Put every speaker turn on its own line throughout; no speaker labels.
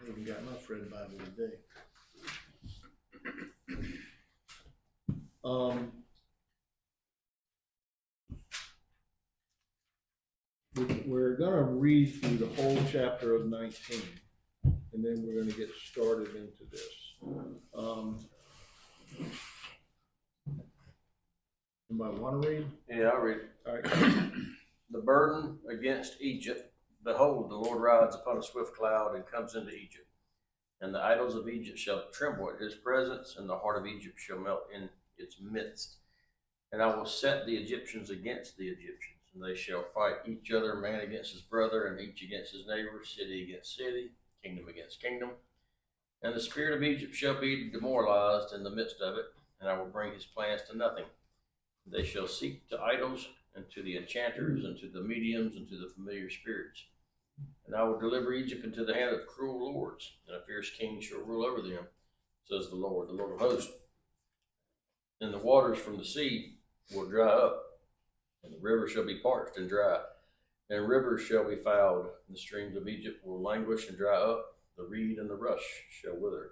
I even got my friend Bible today. We're gonna read through the whole chapter of 19, and then we're gonna get started into this. Anybody wanna read?
Yeah, I'll read it.
All right.
The burden against Egypt. Behold, the Lord rides upon a swift cloud and comes into Egypt. And the idols of Egypt shall tremble at his presence, and the heart of Egypt shall melt in its midst. And I will set the Egyptians against the Egyptians, and they shall fight each other, man against his brother, and each against his neighbor, city against city, kingdom against kingdom. And the spirit of Egypt shall be demoralized in the midst of it, and I will bring his plans to nothing. They shall seek to idols, and to the enchanters, and to the mediums, and to the familiar spirits. And I will deliver Egypt into the hand of cruel lords, and a fierce king shall rule over them, says the Lord of hosts. And the waters from the sea will dry up, and the rivers shall be parched and dry, and rivers shall be fouled. The streams of Egypt will languish and dry up, the reed and the rush shall wither.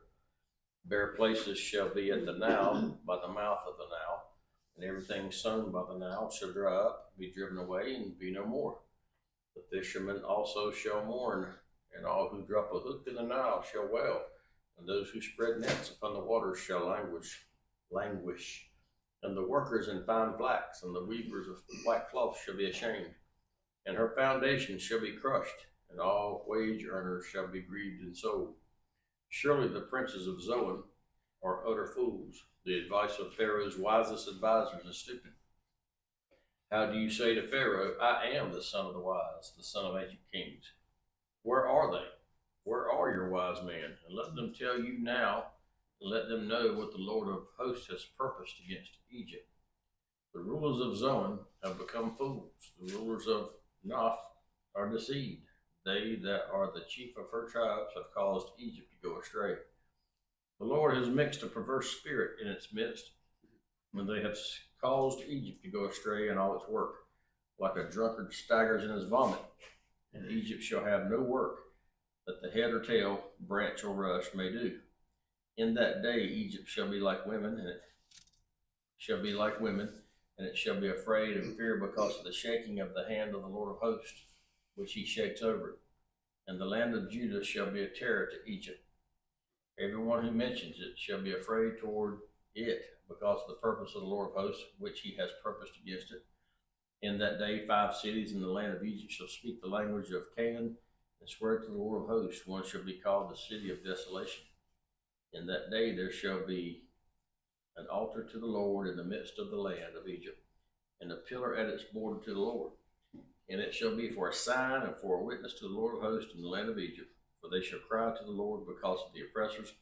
Bare places shall be at the Nile, by the mouth of the Nile, and everything sown by the Nile shall dry up, be driven away, and be no more. The fishermen also shall mourn, and all who drop a hook in the Nile shall wail, and those who spread nets upon the waters shall languish. And the workers in fine flax, and the weavers of white cloth shall be ashamed, and her foundation shall be crushed, and all wage earners shall be grieved in soul. Surely the princes of Zoan are utter fools. The advice of Pharaoh's wisest advisors is stupid. How do you say to Pharaoh, I am the son of the wise, the son of ancient kings? Where are they? Where are your wise men? And let them tell you now, and let them know what the Lord of hosts has purposed against Egypt. The rulers of Zoan have become fools. The rulers of Noph are deceived. They that are the chief of her tribes have caused Egypt to go astray. The Lord has mixed a perverse spirit in its midst, and they have caused Egypt to go astray in all its work, like a drunkard staggers in his vomit. And Egypt shall have no work that the head or tail, branch or rush may do. In that day Egypt shall be like women, and it shall be afraid and fear because of the shaking of the hand of the Lord of hosts, which he shakes over it. And the land of Judah shall be a terror to Egypt. Everyone who mentions it shall be afraid toward it, because of the purpose of the Lord of hosts, which he has purposed against it. In that day 5 cities in the land of Egypt shall speak the language of Canaan, and swear to the Lord of hosts. One shall be called the city of desolation. In that day there shall be an altar to the Lord in the midst of the land of Egypt, and a pillar at its border to the Lord. And it shall be for a sign and for a witness to the Lord of hosts in the land of Egypt. For they shall cry to the Lord because of the oppressors,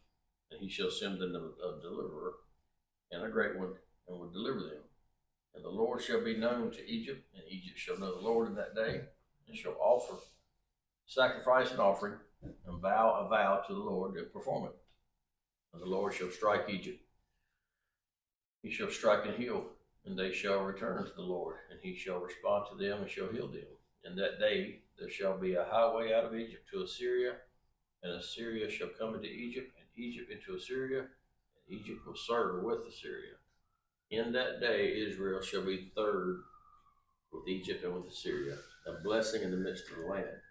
and he shall send them a deliverer, and a great one, and will deliver them. And the Lord shall be known to Egypt, and Egypt shall know the Lord in that day, and shall offer sacrifice and offering, and vow a vow to the Lord, and perform it. And the Lord shall strike Egypt. He shall strike and heal, and they shall return to the Lord, and he shall respond to them and shall heal them. In that day there shall be a highway out of Egypt to Assyria, and Assyria shall come into Egypt, and Egypt into Assyria, and Egypt will serve with Assyria. In that day Israel shall be third with Egypt and with Assyria, a blessing in the midst of the land,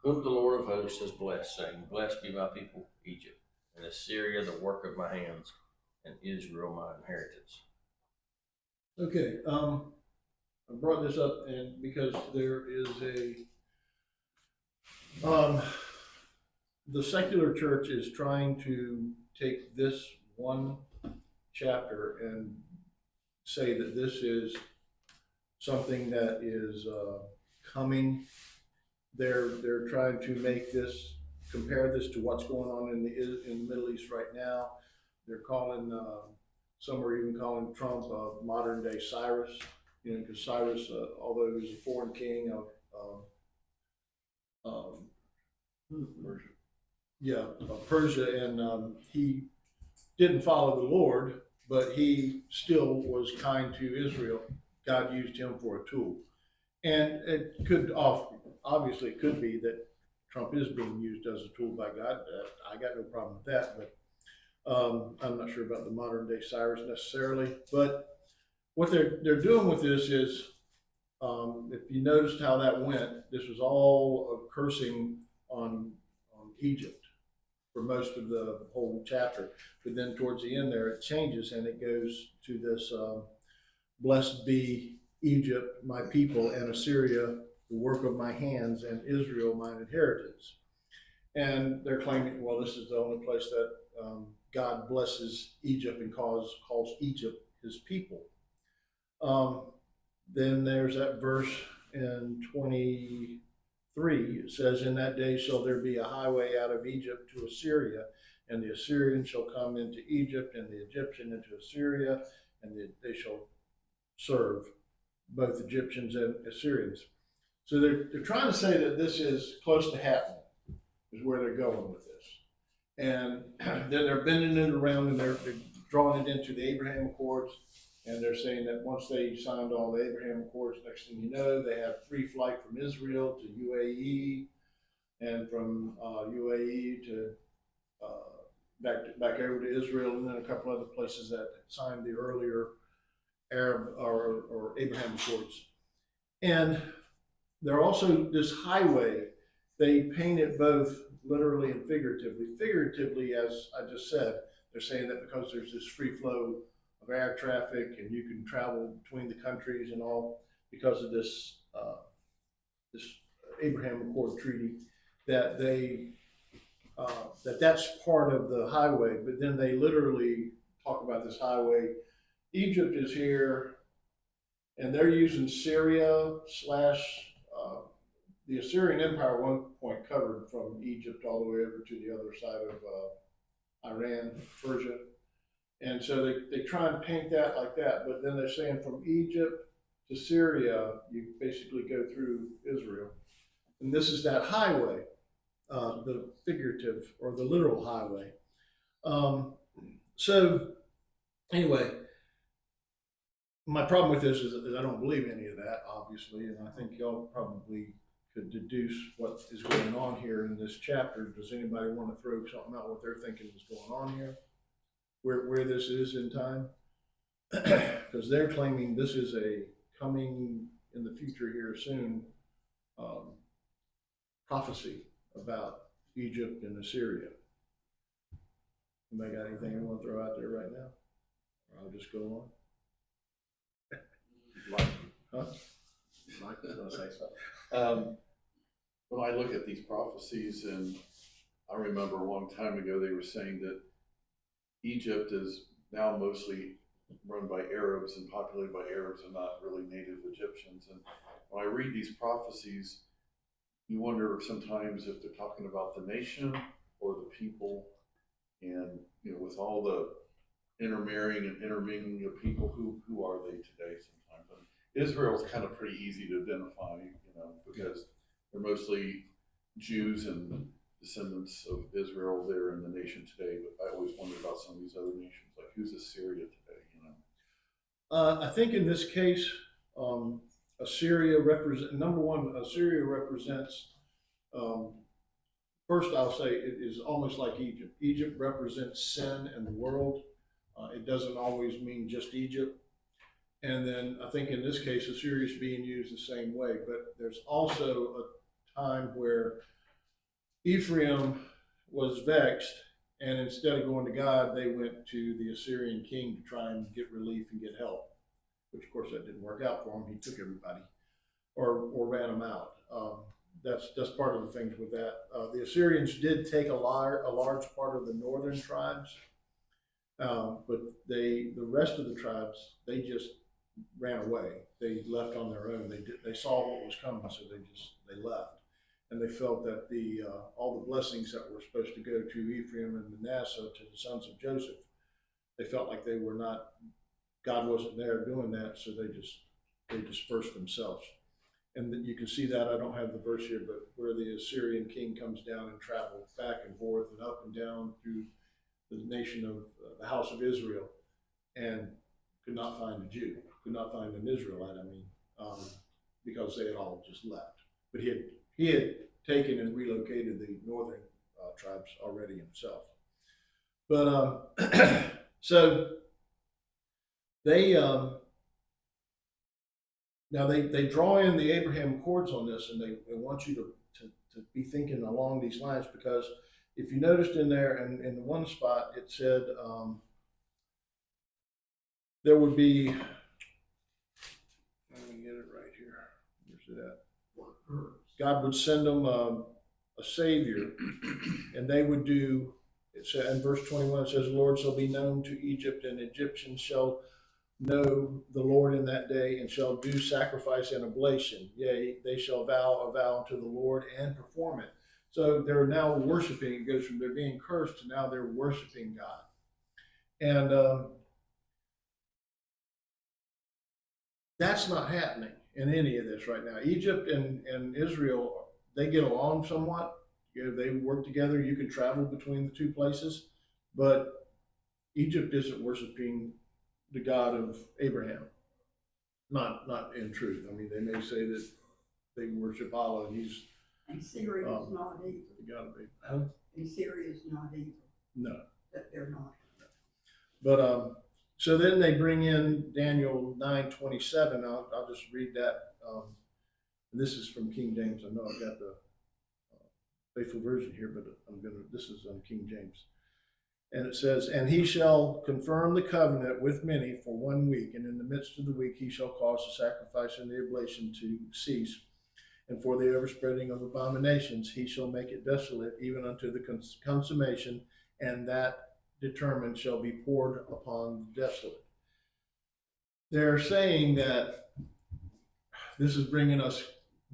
whom the Lord of hosts has blessed, saying, Blessed be my people, Egypt, and Assyria the work of my hands, and Israel my inheritance.
Okay, I brought this up and because there is the secular church is trying to take this one chapter and say that this is something that is coming. They're trying to make this, compare this to what's going on in the Middle East right now. They're calling, some are even calling Trump a modern day Cyrus, because Cyrus, although he was a foreign king of Persia, and he didn't follow the Lord, but he still was kind to Israel. God used him for a tool. And it could obviously it could be that Trump is being used as a tool by God. I got no problem with that, but I'm not sure about the modern day Cyrus necessarily. But what they're doing with this is, if you noticed how that went, this was all a cursing on Egypt for most of the whole chapter. But then towards the end there, it changes and it goes to this, blessed be Egypt, my people, and Assyria, the work of my hands, and Israel, mine inheritance. And they're claiming, well, this is the only place that God blesses Egypt and calls Egypt his people. Then there's that verse in 23. It says, in that day shall there be a highway out of Egypt to Assyria, and the Assyrian shall come into Egypt, and the Egyptian into Assyria, and they shall serve both Egyptians and Assyrians. So they're trying to say that this is close to happening, is where they're going with this. And then they're bending it around and they're drawing it into the Abraham Accords. And they're saying that once they signed all the Abraham Accords, next thing you know, they have free flight from Israel to UAE, and from UAE to back over to Israel, and then a couple other places that signed the earlier Arab or Abraham Accords. And they're also this highway. They paint it both literally and figuratively. Figuratively, as I just said, they're saying that because there's this free flow of air traffic and you can travel between the countries and all because of this this Abraham Accord treaty, that that's part of the highway. But then they literally talk about this highway. Egypt is here, and they're using Syria slash the Assyrian Empire at one point covered from Egypt all the way over to the other side of Iran, Persia. And so they try and paint that like that, but then they're saying from Egypt to Syria, you basically go through Israel. And this is that highway, the figurative or the literal highway. So anyway, my problem with this is that I don't believe any of that, obviously, and I think y'all probably could deduce what is going on here in this chapter. Does anybody want to throw something out what they're thinking is going on here? Where this is in time? Because they're claiming this is a coming in the future here soon prophecy about Egypt and Assyria. Anybody got anything you want to throw out there right now? Or I'll just go on. Huh?
Mike was going to say something. When I look at these prophecies, and I remember a long time ago they were saying that Egypt is now mostly run by Arabs and populated by Arabs and not really native Egyptians. And when I read these prophecies, you wonder sometimes if they're talking about the nation or the people. And with all the intermarrying and intermingling of people, who are they today sometimes? And Israel's kind of pretty easy to identify, because they're mostly Jews and descendants of Israel there in the nation today. But I always wonder about some of these other nations, like who's Assyria today,
I think in this case, Assyria Assyria represents, first I'll say it is almost like Egypt. Egypt represents sin in the world. It doesn't always mean just Egypt. And then I think in this case, Assyria is being used the same way. But there's also a time where Ephraim was vexed, and instead of going to God, they went to the Assyrian king to try and get relief and get help, which of course that didn't work out for him. He took everybody or ran them out. That's part of the things with that. The Assyrians did take a large part of the northern tribes, but the rest of the tribes, they just ran away. They left on their own. They saw what was coming, so they left. And they felt that all the blessings that were supposed to go to Ephraim and Manasseh, to the sons of Joseph, they felt like they were not, God wasn't there doing that, so they dispersed themselves. And you can see that, I don't have the verse here, but where the Assyrian king comes down and travels back and forth and up and down through the nation of the house of Israel, and could not find a Jew, could not find an Israelite, because they had all just left. But he had taken and relocated the northern tribes already himself. But so they now they draw in the Abraham Accords on this, and they want you to be thinking along these lines, because if you noticed in there, and in the one spot, it said there would be, let me get it right here. Where's it at? God would send them a savior, and they would do, it said in verse 21, it says, the Lord shall be known to Egypt, and Egyptians shall know the Lord in that day, and shall do sacrifice and oblation. Yea, they shall vow a vow unto the Lord and perform it. So they're now worshiping. It goes from they're being cursed to now they're worshiping God. And that's not happening in any of this right now. Egypt and Israel, they get along somewhat. You know, they work together. You can travel between the two places, but Egypt isn't worshiping the God of Abraham. Not in truth. I mean, they may say that they worship Allah, and he's.
And Syria is not either.
Gotta be. Huh?
And Syria is not either.
No.
That they're not.
But so then they bring in Daniel 9:27. I'll just read that. And this is from King James. I know I've got the faithful version here, but this is on King James. And it says, and he shall confirm the covenant with many for 1 week, and in the midst of the week he shall cause the sacrifice and the oblation to cease. And for the overspreading of abominations he shall make it desolate, even unto the consummation, and that determined shall be poured upon the desolate. They're saying that this is bringing us,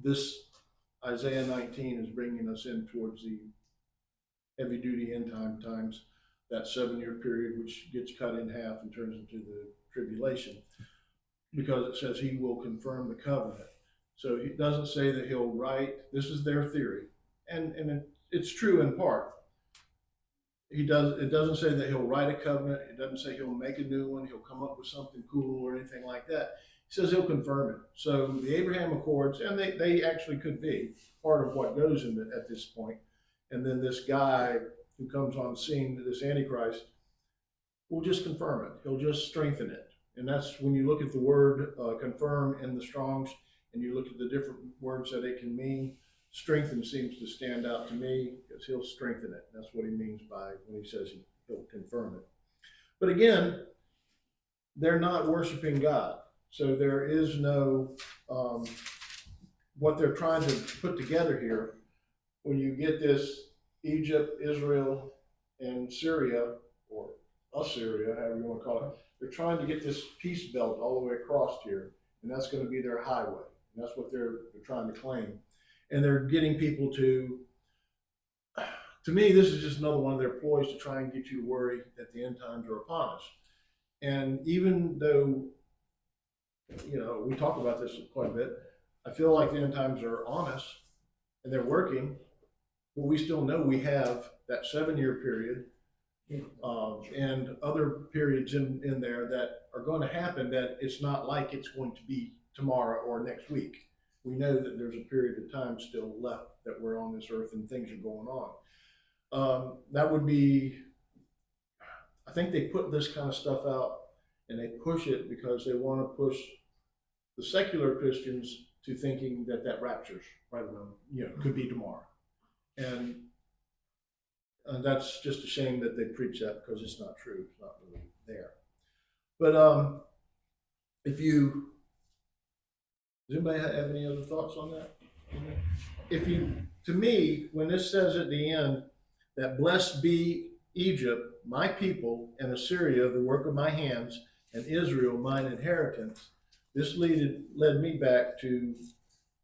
this Isaiah 19 is bringing us in towards the heavy duty end time times, that 7-year period, which gets cut in half and turns into the tribulation, because it says he will confirm the covenant. So it doesn't say that he'll write, this is their theory, and it's true in part. It doesn't say that he'll write a covenant. It doesn't say he'll make a new one. He'll come up with something cool or anything like that. He says he'll confirm it. So the Abraham Accords, and they actually could be part of what goes into at this point. And then this guy who comes on the scene, this Antichrist, will just confirm it. He'll just strengthen it. And that's when you look at the word confirm in the Strong's, and you look at the different words that it can mean, strengthen seems to stand out to me, because he'll strengthen it. That's what he means by when he says he'll confirm it. But again, they're not worshiping God. So there is no, what they're trying to put together here, when you get this Egypt, Israel, and Syria, or Assyria, however you want to call it, they're trying to get this peace belt all the way across here, and that's going to be their highway. And that's what they're trying to claim. And they're getting people to me, this is just another one of their ploys to try and get you to worry that the end times are upon us. And even though, you know, we talk about this quite a bit, I feel like the end times are on us and they're working, but we still know we have that 7-year period and other periods in there that are going to happen, that it's not like it's going to be tomorrow or next week. We know that there's a period of time still left that we're on this earth and things are going on. That would be, I think they put this kind of stuff out and they push it because they want to push the secular Christians to thinking that rapture's right around, you know, could be tomorrow. And that's just a shame that they preach that, because it's not true. It's not really there. But does anybody have any other thoughts on that? To me, when this says at the end that blessed be Egypt, my people, and Assyria, the work of my hands, and Israel, mine inheritance, this led me back to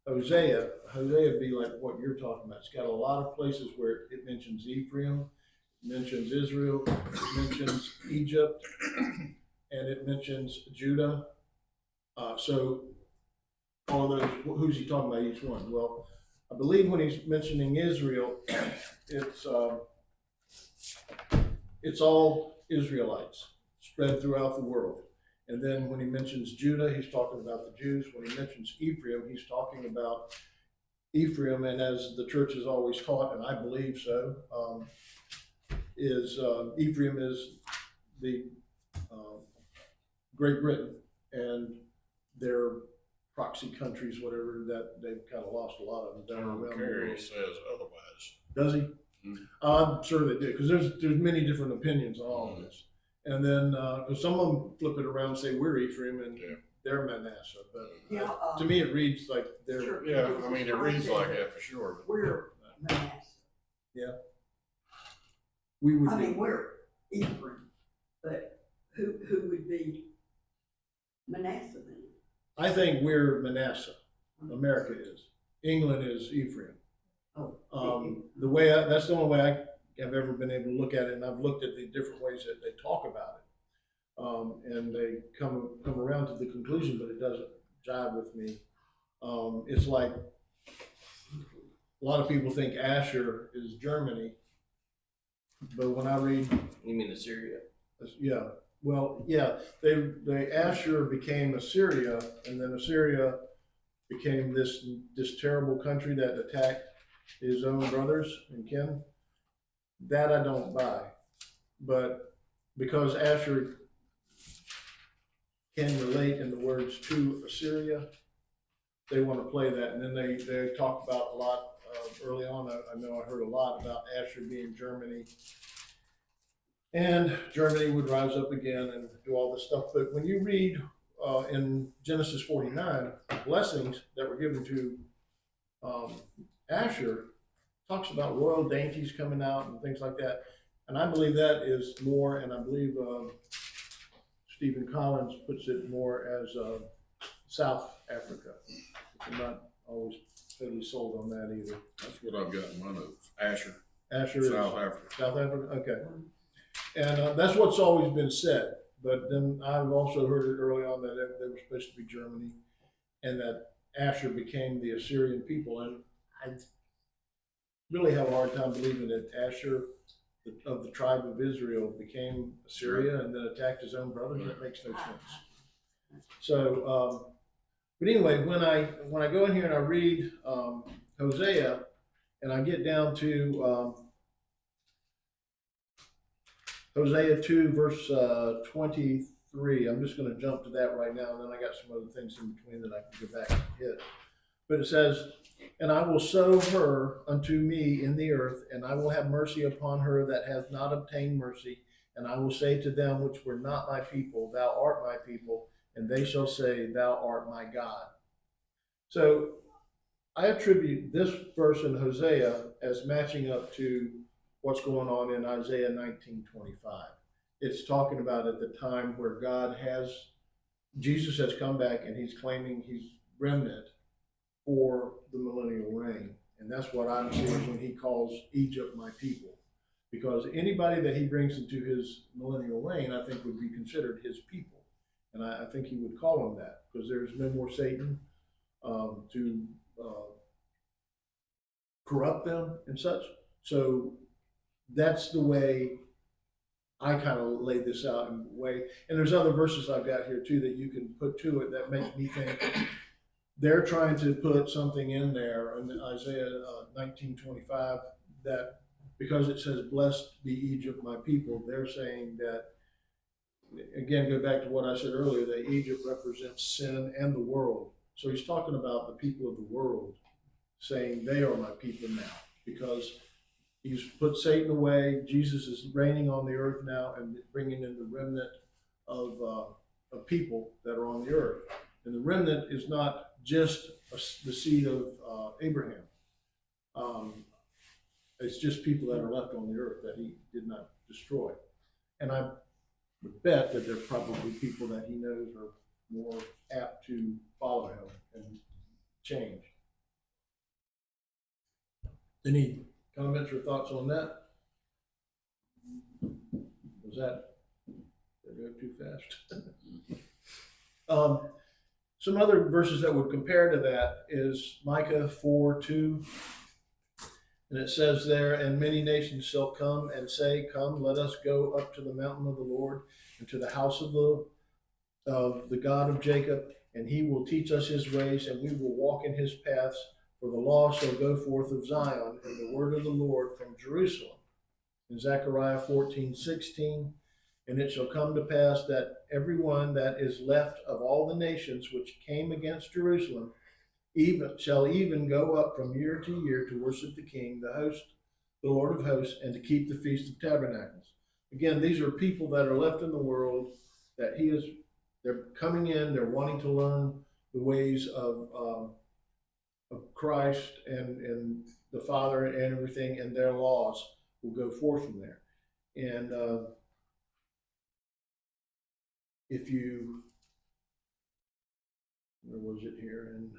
Hosea. Hosea would be like what you're talking about. It's got a lot of places where it mentions Ephraim, it mentions Israel, it mentions Egypt, and it mentions Judah. So all of those, who's he talking about each one? Well, I believe when he's mentioning Israel, it's all Israelites spread throughout the world. And then when he mentions Judah, he's talking about the Jews. When he mentions Ephraim, he's talking about Ephraim, and as the church has always taught, and I believe so, is Ephraim is the Great Britain and their proxy countries, whatever, that they've kind of lost a lot of them down around the
Kerry
world.
says otherwise.
Does he?
Mhm.
I'm sure they do, because there's many different opinions on all of this. And then, because some of them flip it around and say we're Ephraim and
Yeah.
they're Manasseh, but
Yeah,
to me it reads like they're,
Sure.
Yeah, I mean, it reads like that for sure.
we're Manasseh.
we would
I mean,
be.
we're Ephraim, but who would be Manasseh then?
I think we're Manasseh. America is. England is Ephraim.
Oh.
The way that's the only way I have ever been able to look at it, and I've looked at the different ways that they talk about it, and they come around to the conclusion, but it doesn't jive with me. It's like a lot of people think Asher is Germany, but when I read,
You mean Assyria?
yeah, well, yeah, they Asher became Assyria, and then Assyria became this terrible country that attacked his own brothers and kin. That I don't buy, but because Asher can relate in the words to Assyria, they want to play that, and then they talk about a lot early on. I know I heard a lot about Asher being Germany, and Germany would rise up again and do all this stuff. But when you read in Genesis 49, blessings that were given to Asher, talks about royal dainties coming out and things like that. And I believe that is more, and I believe Stephen Collins puts it more as South Africa. I'm not always totally sold on that either.
That's what I've got in my notes. Asher,
Asher is
South Africa.
South Africa? Okay. And that's what's always been said. But then I've also heard it early on that they were supposed to be Germany, and that Asher became the Assyrian people. And I really have a hard time believing that Asher of the tribe of Israel became Assyria and then attacked his own brothers. That makes no sense. So, but anyway, when I go in here and I read Hosea, and I get down to Hosea 2, verse 23. I'm just going to jump to that right now, and then I got some other things in between that I can go back and hit. But it says, "And I will sow her unto me in the earth, and I will have mercy upon her that hath not obtained mercy. And I will say to them which were not my people, Thou art my people, and they shall say, Thou art my God." So I attribute this verse in Hosea as matching up to what's going on in Isaiah 19:25. It's talking about at the time where Jesus has come back and he's claiming he's remnant for the millennial reign. And that's what I'm seeing when he calls Egypt my people. Because anybody that he brings into his millennial reign, I think would be considered his people. And I think he would call them that, because there's no more Satan to corrupt them and such. So that's the way I kind of laid this out in a way. And there's other verses I've got here too that you can put to it that make me think they're trying to put something in there in Isaiah 19:25 that because it says, "Blessed be Egypt, my people," they're saying that, again, go back to what I said earlier, that Egypt represents sin and the world. So he's talking about the people of the world, saying they are my people now, because he's put Satan away. Jesus is reigning on the earth now and bringing in the remnant of people that are on the earth. And the remnant is not just the seed of Abraham. It's just people that are left on the earth that he did not destroy. And I would bet that there are probably people that he knows are more apt to follow him and change. Any comments or thoughts on that? Was that, did I go too fast? Some other verses that would compare to that is Micah 4:2. And it says there, "And many nations shall come and say, Come, let us go up to the mountain of the Lord, and to the house of the God of Jacob, and he will teach us his ways, and we will walk in his paths. For the law shall go forth of Zion, and the word of the Lord from Jerusalem. In Zechariah 14:16, and it shall come to pass that everyone that is left of all the nations which came against Jerusalem shall even go up from year to year to worship the King, the Lord of hosts, and to keep the Feast of Tabernacles. Again, these are people that are left in the world that they're coming in, they're wanting to learn the ways of Christ and the Father and everything, and their laws will go forth from there. And if you, where was it here? And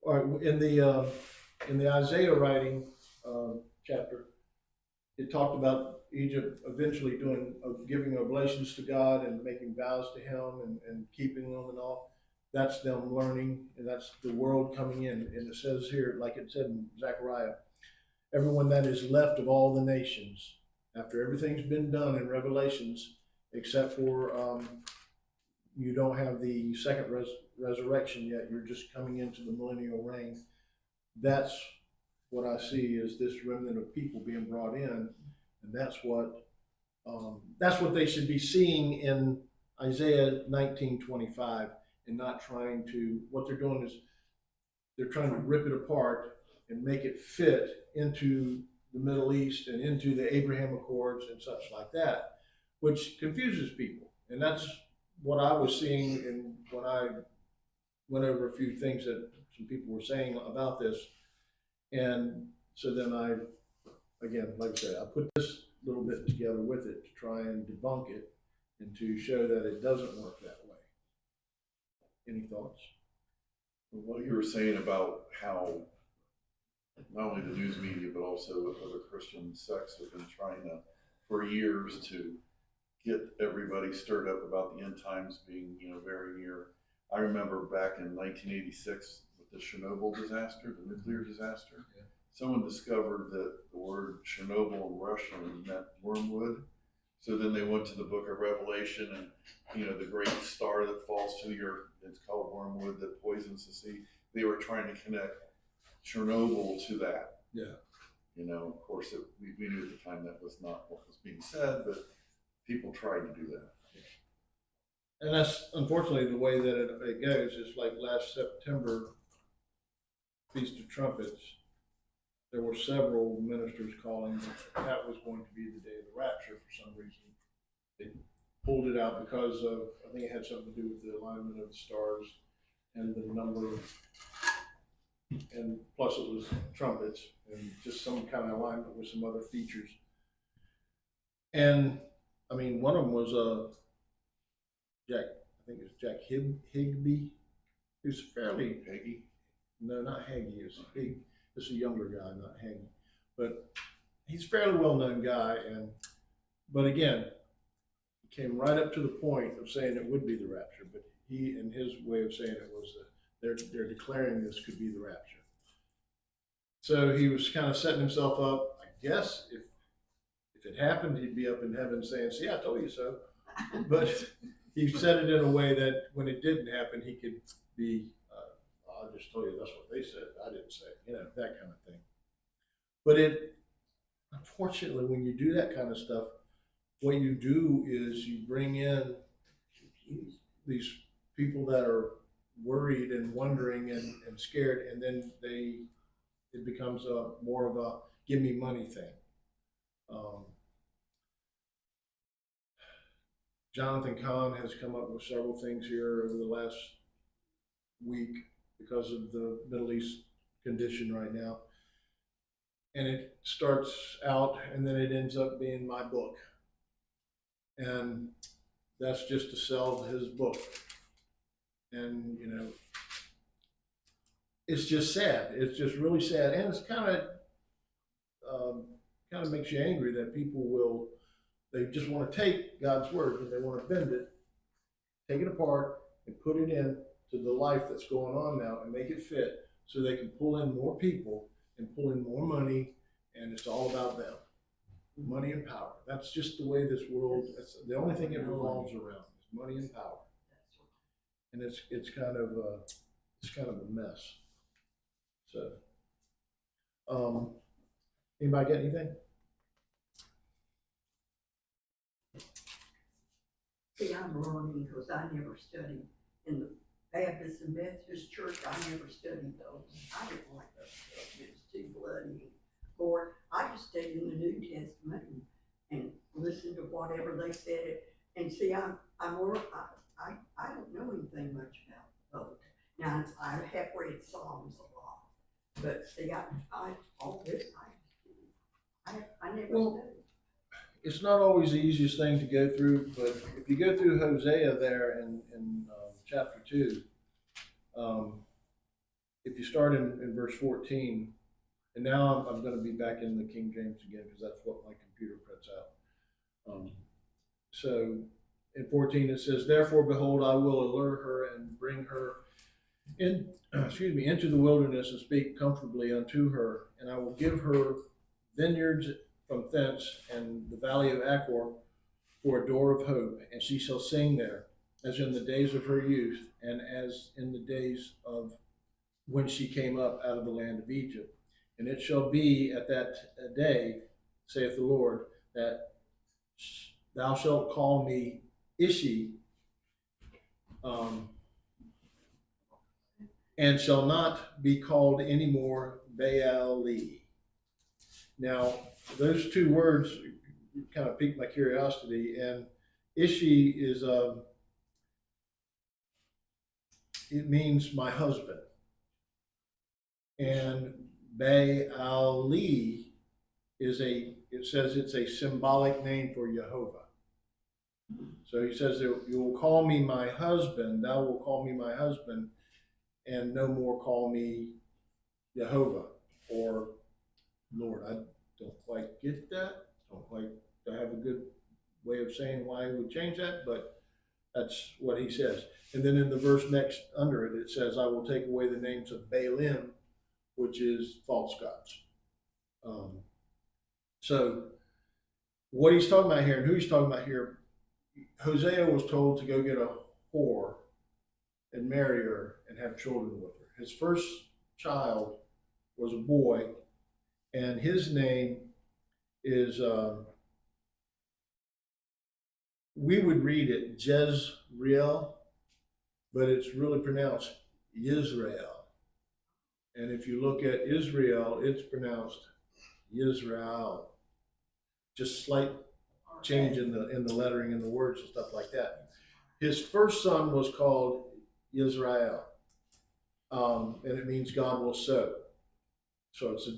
all right, in the Isaiah writing chapter, it talked about Egypt eventually giving oblations to God and making vows to Him and keeping them and all. That's them learning, and that's the world coming in. And it says here, like it said in Zechariah, everyone that is left of all the nations, after everything's been done in Revelations, except for you don't have the second resurrection yet. You're just coming into the millennial reign. That's what I see is this remnant of people being brought in, and that's what they should be seeing in Isaiah 19:25, and not trying to. What they're doing is they're trying to rip it apart and make it fit into the Middle East and into the Abraham Accords and such like that, which confuses people. And that's what I was seeing when I went over a few things that some people were saying about this. And so then again, like I said, I put this little bit together with it to try and debunk it and to show that it doesn't work that way. Any thoughts?
What you were saying about how not only the news media, but also other Christian sects have been trying for years to get everybody stirred up about the end times being, very near. I remember back in 1986 with the Chernobyl disaster, the nuclear disaster.
Yeah.
Someone discovered that the word Chernobyl in Russian meant wormwood. So then they went to the book of Revelation and, the great star that falls to the earth, it's called wormwood that poisons the sea. They were trying to connect Chernobyl to that.
Yeah.
Of course, we knew at the time that was not what was being said, but people tried to do that.
And that's unfortunately the way that it goes. It's like last September, Feast of Trumpets, there were several ministers calling that was going to be the day of the rapture for some reason. They pulled it out because of, I think it had something to do with the alignment of the stars and the number of, and plus it was trumpets and just some kind of alignment with some other features. And I mean, one of them was Jack, I think it's Jack Higbee, who's fairly,
Peggy?
no, not Hagee, it's a younger guy, not Hagee, but he's a fairly well-known guy. But again, he came right up to the point of saying it would be the rapture, but he, and his way of saying it was that they're declaring this could be the rapture. So he was kind of setting himself up. I guess if it happened, he'd be up in heaven saying, "See, I told you so." But he said it in a way that when it didn't happen, he could be, "I'll just tell you that's what they said. I didn't say," that kind of thing. But unfortunately, when you do that kind of stuff, what you do is you bring in these people that are worried and wondering and scared, and then it becomes more of a give me money thing. Jonathan Cahn has come up with several things here over the last week because of the Middle East condition right now. And it starts out and then it ends up being my book. And that's just to sell his book. And, it's just sad. It's just really sad. And it's kind of makes you angry that people they just want to take God's word and they want to bend it, take it apart and put it in to the life that's going on now and make it fit so they can pull in more people and pull in more money, and it's all about them. Money and power. That's just the way this world, that's the only thing it revolves around is money and power. And it's kind of a mess. So, anybody got anything?
See, I'm learning because I never studied in the Baptist and Methodist church. I never studied those. I didn't like those stuff. It was too bloody. Or I just stayed in the New Testament and listened to whatever they said it. And see, I don't know anything much about both. Now, I have read Psalms a lot, but see, all this, I never studied.
It's not always the easiest thing to go through, but if you go through Hosea there in chapter 2, if you start in verse 14, and now I'm going to be back in the King James again because that's what my computer prints out. So in 14 it says, "Therefore, behold, I will allure her and bring her into the wilderness and speak comfortably unto her, and I will give her vineyards from thence and the valley of Achor for a door of hope, and she shall sing there, as in the days of her youth, and as in the days of when she came up out of the land of Egypt. And it shall be at that day, saith the Lord, that thou shalt call me Ishi, and shall not be called any more Baal-li." Now, those two words kind of piqued my curiosity, and Ishi is it means my husband, and Baal-li it says it's a symbolic name for Jehovah. So he says, "You will call me my husband, thou will call me my husband, and no more call me Jehovah or Lord." I don't quite get that. I have a good way of saying why he would change that, but that's what he says. And then in the verse next under it, it says, "I will take away the names of Baalim," which is false gods. So what he's talking about here and who he's talking about here, Hosea was told to go get a whore and marry her and have children with her. His first child was a boy, and his name is, we would read it Jezreel, but it's really pronounced Yisrael. And if you look at Israel, it's pronounced Yisrael. Just slight change in the lettering and the words and stuff like that. His first son was called Yisrael, and it means God will sow. So it's a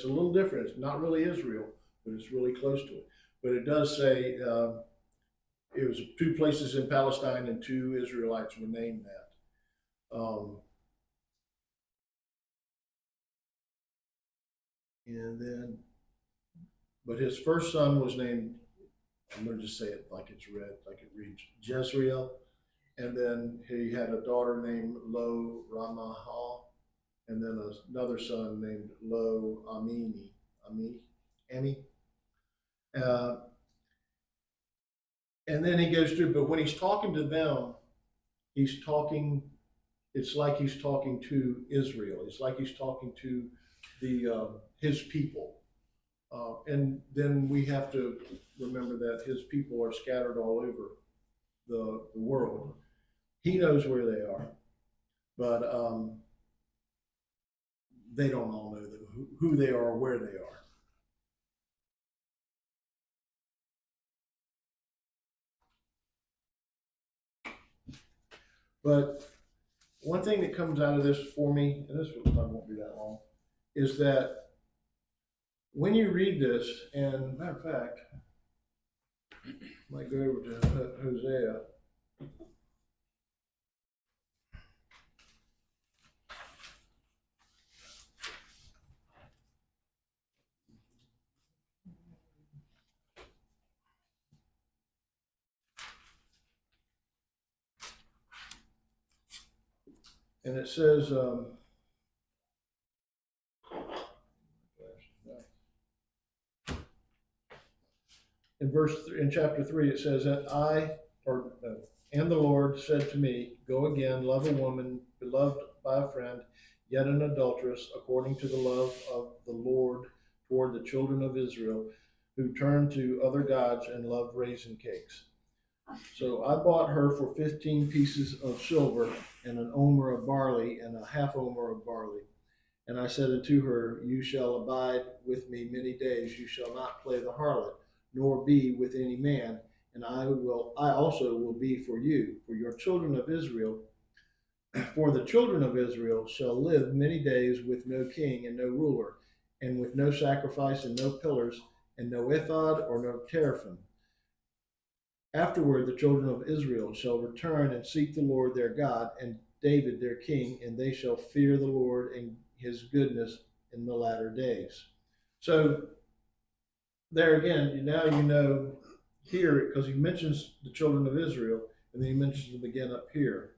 little different. It's not really Israel, but it's really close to it. But it does say it was 2 places in Palestine and 2 Israelites were named that. But his first son was named, I'm going to just say it like it's read, like it reads, Jezreel. And then he had a daughter named Lo Ramahal, and then another son named Lo Ami. And then he goes through, but when he's talking to them, it's like he's talking to Israel. It's like he's talking to his people. And then we have to remember that his people are scattered all over the world. He knows where they are, but they don't all know who they are or where they are. But one thing that comes out of this for me, and this won't be that long, is that when you read this, and matter of fact, I might go over to Hosea. And it says, in chapter 3, it says that And the Lord said to me, Go again, love a woman beloved by a friend, yet an adulteress, according to the love of the Lord toward the children of Israel, who turned to other gods and loved raisin cakes. So I bought her for 15 pieces of silver and an omer of barley and a half omer of barley. And I said unto her, You shall abide with me many days. You shall not play the harlot, nor be with any man. And I also will be for you, for your children of Israel. For the children of Israel shall live many days with no king and no ruler, and with no sacrifice and no pillars, and no ephod or no teraphim. Afterward, the children of Israel shall return and seek the Lord their God and David their king, and they shall fear the Lord and his goodness in the latter days. So, there again, now you know here, because he mentions the children of Israel, and then he mentions them again up here.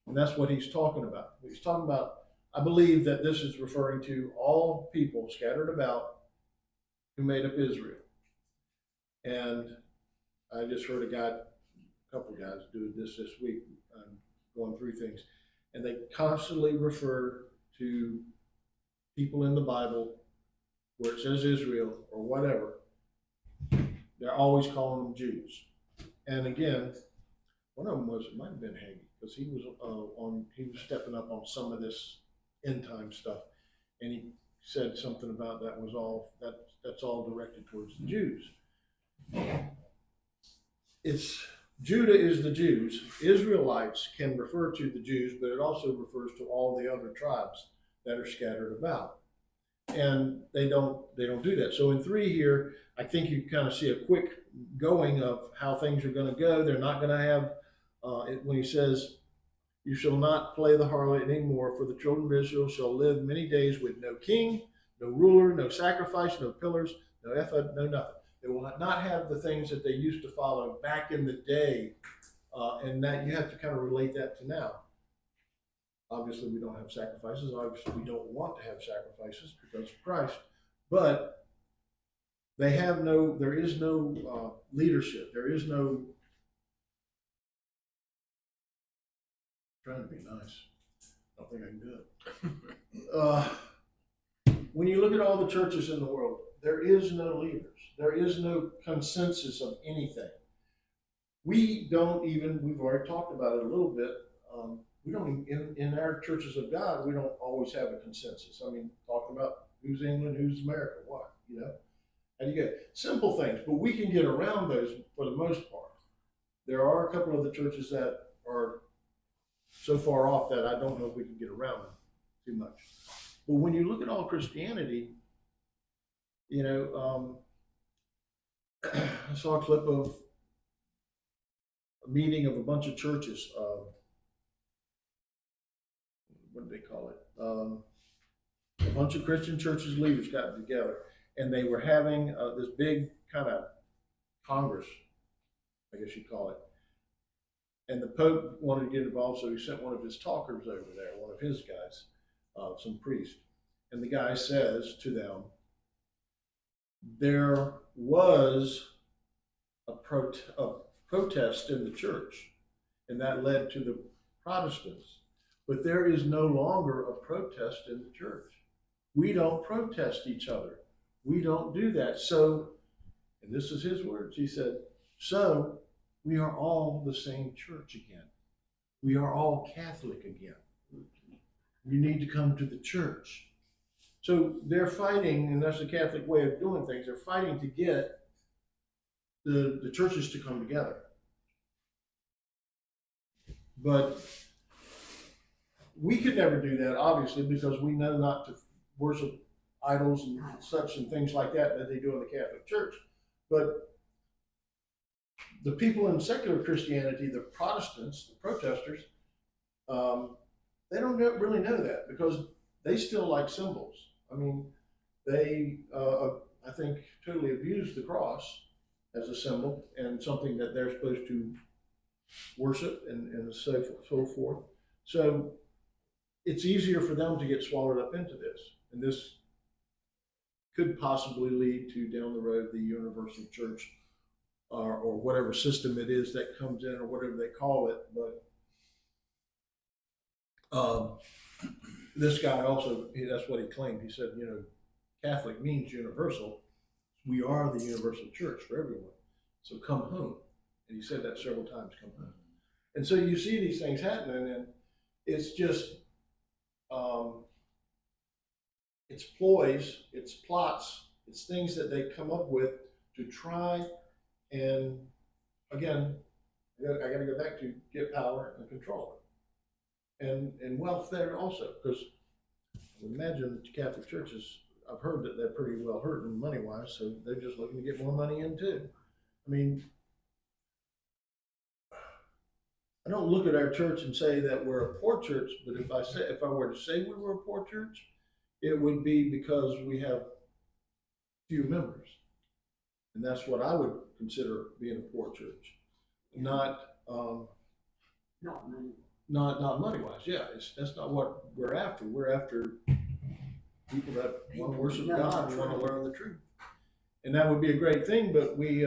And that's what he's talking about. He's talking about, I believe that this is referring to all people scattered about who made up Israel. And I just heard a couple of guys do this week, going through things, and they constantly refer to people in the Bible where it says Israel or whatever. They're always calling them Jews. And again, one of them it might have been Hagee, because he was stepping up on some of this end time stuff, and he said something about that's all directed towards the Jews. Judah is the Jews. Israelites can refer to the Jews, but it also refers to all the other tribes that are scattered about. And they don't do that. So in 3 here, I think you kind of see a quick going of how things are going to go. They're not going to have, when he says, You shall not play the harlot anymore, for the children of Israel shall live many days with no king, no ruler, no sacrifice, no pillars, no ephod, no nothing. They will not have the things that they used to follow back in the day, and that you have to kind of relate that to now. Obviously, we don't have sacrifices. Obviously, we don't want to have sacrifices because of Christ. But there is no leadership. There is no, trying to be nice. I don't think I can do it. When you look at all the churches in the world, there is no leaders. There is no consensus of anything. We've already talked about it a little bit. We don't, in our churches of God, we don't always have a consensus. I mean, talking about who's England, who's America, what, how do you get simple things, but we can get around those for the most part. There are a couple of the churches that are so far off that I don't know if we can get around them too much. But when you look at all Christianity, I saw a clip of a meeting of a bunch of churches. What do they call it? A bunch of Christian churches leaders got together, and they were having this big kind of Congress, I guess you'd call it. And the Pope wanted to get involved, so he sent one of his talkers over there, one of his guys, some priest. And the guy says to them, there was a protest in the church, and that led to the Protestants. But there is no longer a protest in the church. We don't protest each other. We don't do that. So, and this is his words, he said, so we are all the same church again. We are all Catholic again. You need to come to the church. So they're fighting, and that's the Catholic way of doing things. They're fighting to get the churches to come together. But we could never do that, obviously, because we know not to worship idols and such and things like that they do in the Catholic Church. But the people in secular Christianity, the Protestants, the protesters, they don't really know that because they still like symbols. I mean, they, I think, totally abuse the cross as a symbol and something that they're supposed to worship and so forth. So it's easier for them to get swallowed up into this. And this could possibly lead to, down the road, the universal church or whatever system it is that comes in, or whatever they call it. But this guy also, that's what he claimed. He said, you know, Catholic means universal. We are the universal church for everyone. So come home. And he said that several times, come home. And so you see these things happening, and it's just, it's ploys, it's plots, it's things that they come up with to try and, again, I gotta go back to get power and control it. And wealth there also, because I would imagine the Catholic churches, I've heard that they're pretty well hurting money-wise, so they're just looking to get more money in too. I mean, I don't look at our church and say that we're a poor church, but if I were to say we were a poor church, it would be because we have few members. And that's what I would consider being a poor church. Not
money.
not money-wise, yeah, that's not what we're after. We're after people that want to worship God and want to learn the truth. And that would be a great thing, but we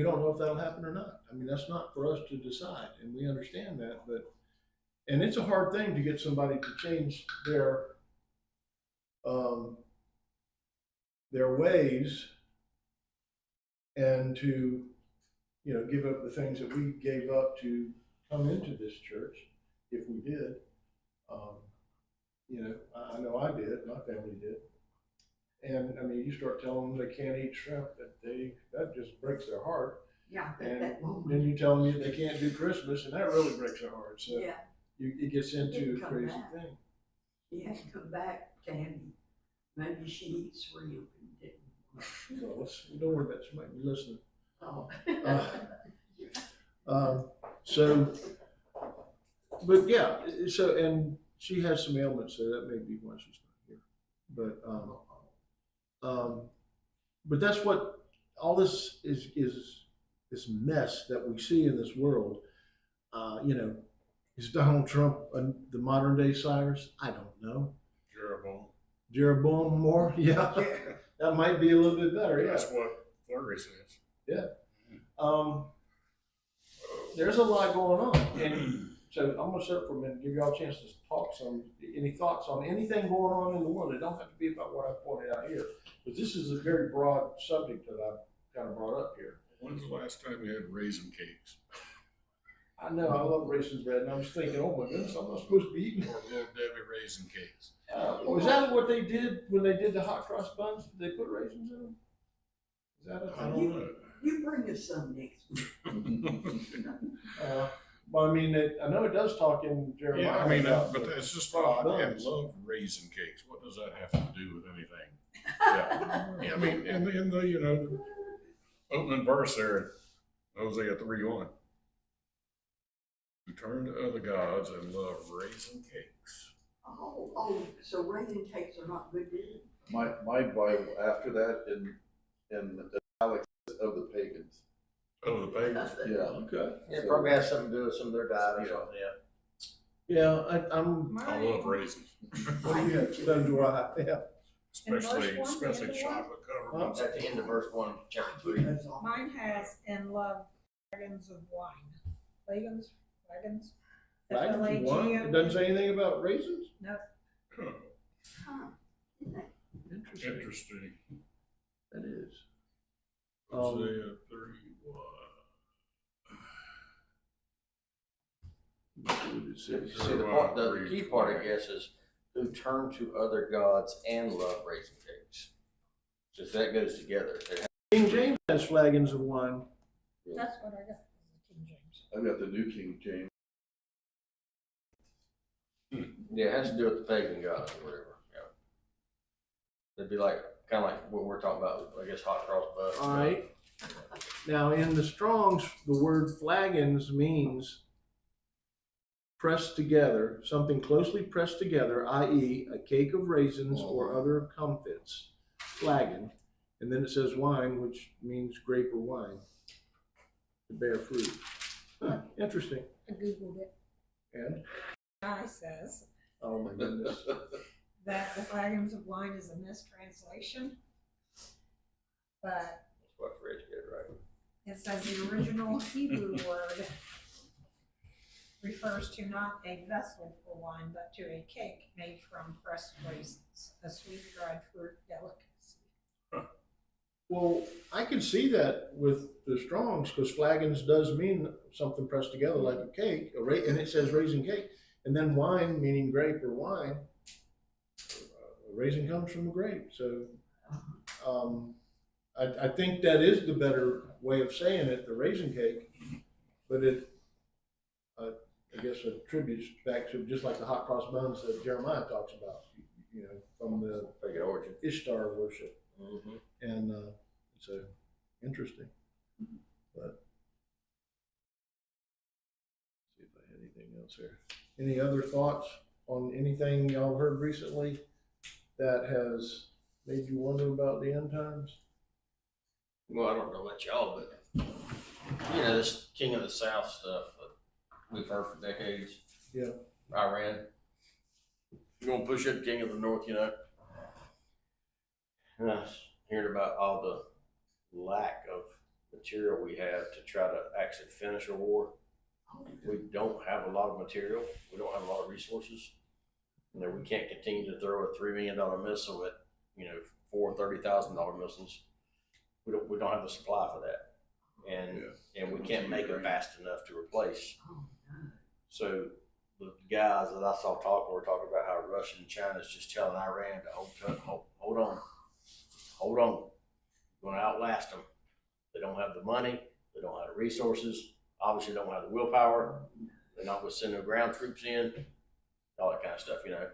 don't know if that'll happen or not. I mean, that's not for us to decide, and we understand that, and it's a hard thing to get somebody to change their ways and to, you know, give up the things that we gave up to come into this church, if we did. You know, I know I did, my family did. And I mean, you start telling them they can't eat shrimp, that just breaks their heart.
Yeah, I bet
And
that moment.
then you tell them they can't do Christmas, and that really breaks their heart. So
Yeah,
it gets into a
come
crazy
back.
thing.
she had to come back, Tammy. Maybe she eats shrimp and didn't.
So don't worry about it. She might be listening.
Oh.
So, but yeah, so, and she has some ailments, so that may be why she's not here. But that's what all this is this mess that we see in this world. You know, is Donald Trump the modern day Cyrus? I don't know. Jeroboam more? Yeah, that might be a little bit better. Yeah.
That's what Flurry says.
Yeah. There's a lot going on, and so I'm gonna sit up for a minute, give y'all a chance to talk any thoughts on anything going on in the world. It don't have to be about what I pointed out here, but this is a very broad subject that I've kind of brought up here.
When's the last time you had raisin cakes?
I know, I love raisin bread, and I was thinking, oh my goodness, I'm not supposed to be eating
Or little Debbie raisin cakes?
Was that what they did when they did the hot cross buns? Did they put raisins in them? Is that a
I
thing?
don't know.
You bring us some next week.
Well, I mean, I know it does talk in Jeremiah.
Yeah, I mean,
about
but
the
it's just
cross
odd. I
buns.
love raisin cakes. What does that have to do with anything? Yeah, I mean, in the you know, the opening verse there, Hosea 3:1. Who turn to other gods and love raisin cakes.
Oh, so raisin cakes are not good, is it?
My Bible after that in italics of the pagans.
Oh, the pagans.
Yeah.
Okay.
It probably has something to do with some of their diet or
Yeah.
something, yeah.
Yeah, I'm.
I love raisins,
Well, yeah, so do I. Yeah.
especially
verse one, the other
chocolate covered
Huh?
ones.
At the end of verse 1, chapter 3.
That's all.
Mine has and love flagons of wine. Flagons?
Flagons of wine? It
F-L-A-G-O-N.
doesn't say anything about raisins?
No,
Huh,
Huh. Isn't that-
Interesting.
interesting.
That is.
Hosea 3:1.
What did it say?
See, the key part, I guess, is who turn to other gods and love raisin cakes. Just that goes together.
King James has flagons of wine.
that's what I got. King James.
I've got the New King James.
Yeah, it has to do with the pagan gods or whatever. Yeah. It'd be like kind of like what we're talking about, I guess, hot cross buns.
All right. Now, in the Strong's, the word flagons means pressed together, something closely pressed together, i.e., a cake of raisins or other comfits, flagon. And then it says wine, which means grape or wine, to bear fruit. Huh, interesting.
I Googled it.
And,
Guy says
oh my goodness.
that the flagons of wine is a mistranslation. but
That's what Fred's good, right?
it says the original Hebrew word refers to not a vessel for wine, but to a cake made from pressed raisins, a sweet dried fruit delicacy.
Well, I can see that with the Strongs, because flagons does mean something pressed together like a cake, and it says raisin cake. And then wine, meaning grape or wine, a raisin comes from a grape. So I think that is the better way of saying it, the raisin cake. But it, I guess, attributes back to just like the hot cross buns that Jeremiah talks about, you know, from the
Pagan origin.
Ishtar worship.
Mm-hmm.
And so interesting. But see if I had anything else here. Any other thoughts on anything y'all heard recently that has made you wonder about the end times?
Well, I don't know about y'all, but you know, this King of the South stuff that we've heard for decades.
Yeah.
Iran. You're gonna push up King of the North, you know. And I was hearing about all the lack of material we have to try to actually finish a war. We don't have a lot of material. We don't have a lot of resources. You know, we can't continue to throw a $3 million missile at, you know, $4 $30,000 missiles. We don't have the supply for that, and we can't make it fast enough to replace. So the guys that I saw talking were talking about how Russia and China is just telling Iran to hold on. We're going to outlast them. They don't have the money. They don't have the resources. Obviously, don't have the willpower. They're not going to send no ground troops in. All that kind of stuff, you know.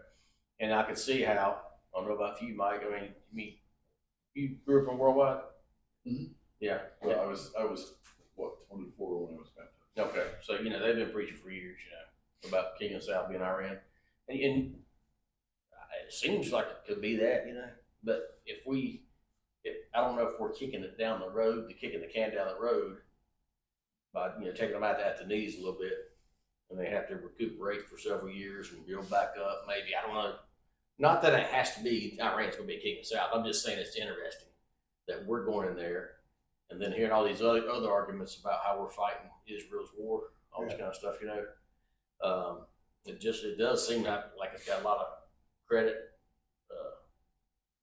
And I could see how. I don't know about you, Mike. I mean, you grew up in Worldwide.
Mm-hmm.
Yeah.
Well, I was what, 24 when I was baptized.
Okay, so you know they've been preaching for years, you know, about King of the South being Iran, and it seems like it could be that, you know. But I don't know if we're kicking it down the road, kicking the can down the road, by taking them out at the knees a little bit, and they have to recuperate for several years and build back up. Maybe, I don't know. Not that it has to be Iran's going to be King of the South. I'm just saying it's interesting that we're going in there, and then hearing all these other arguments about how we're fighting Israel's war, all this kind of stuff, you know. It does seem like it's got a lot of credit,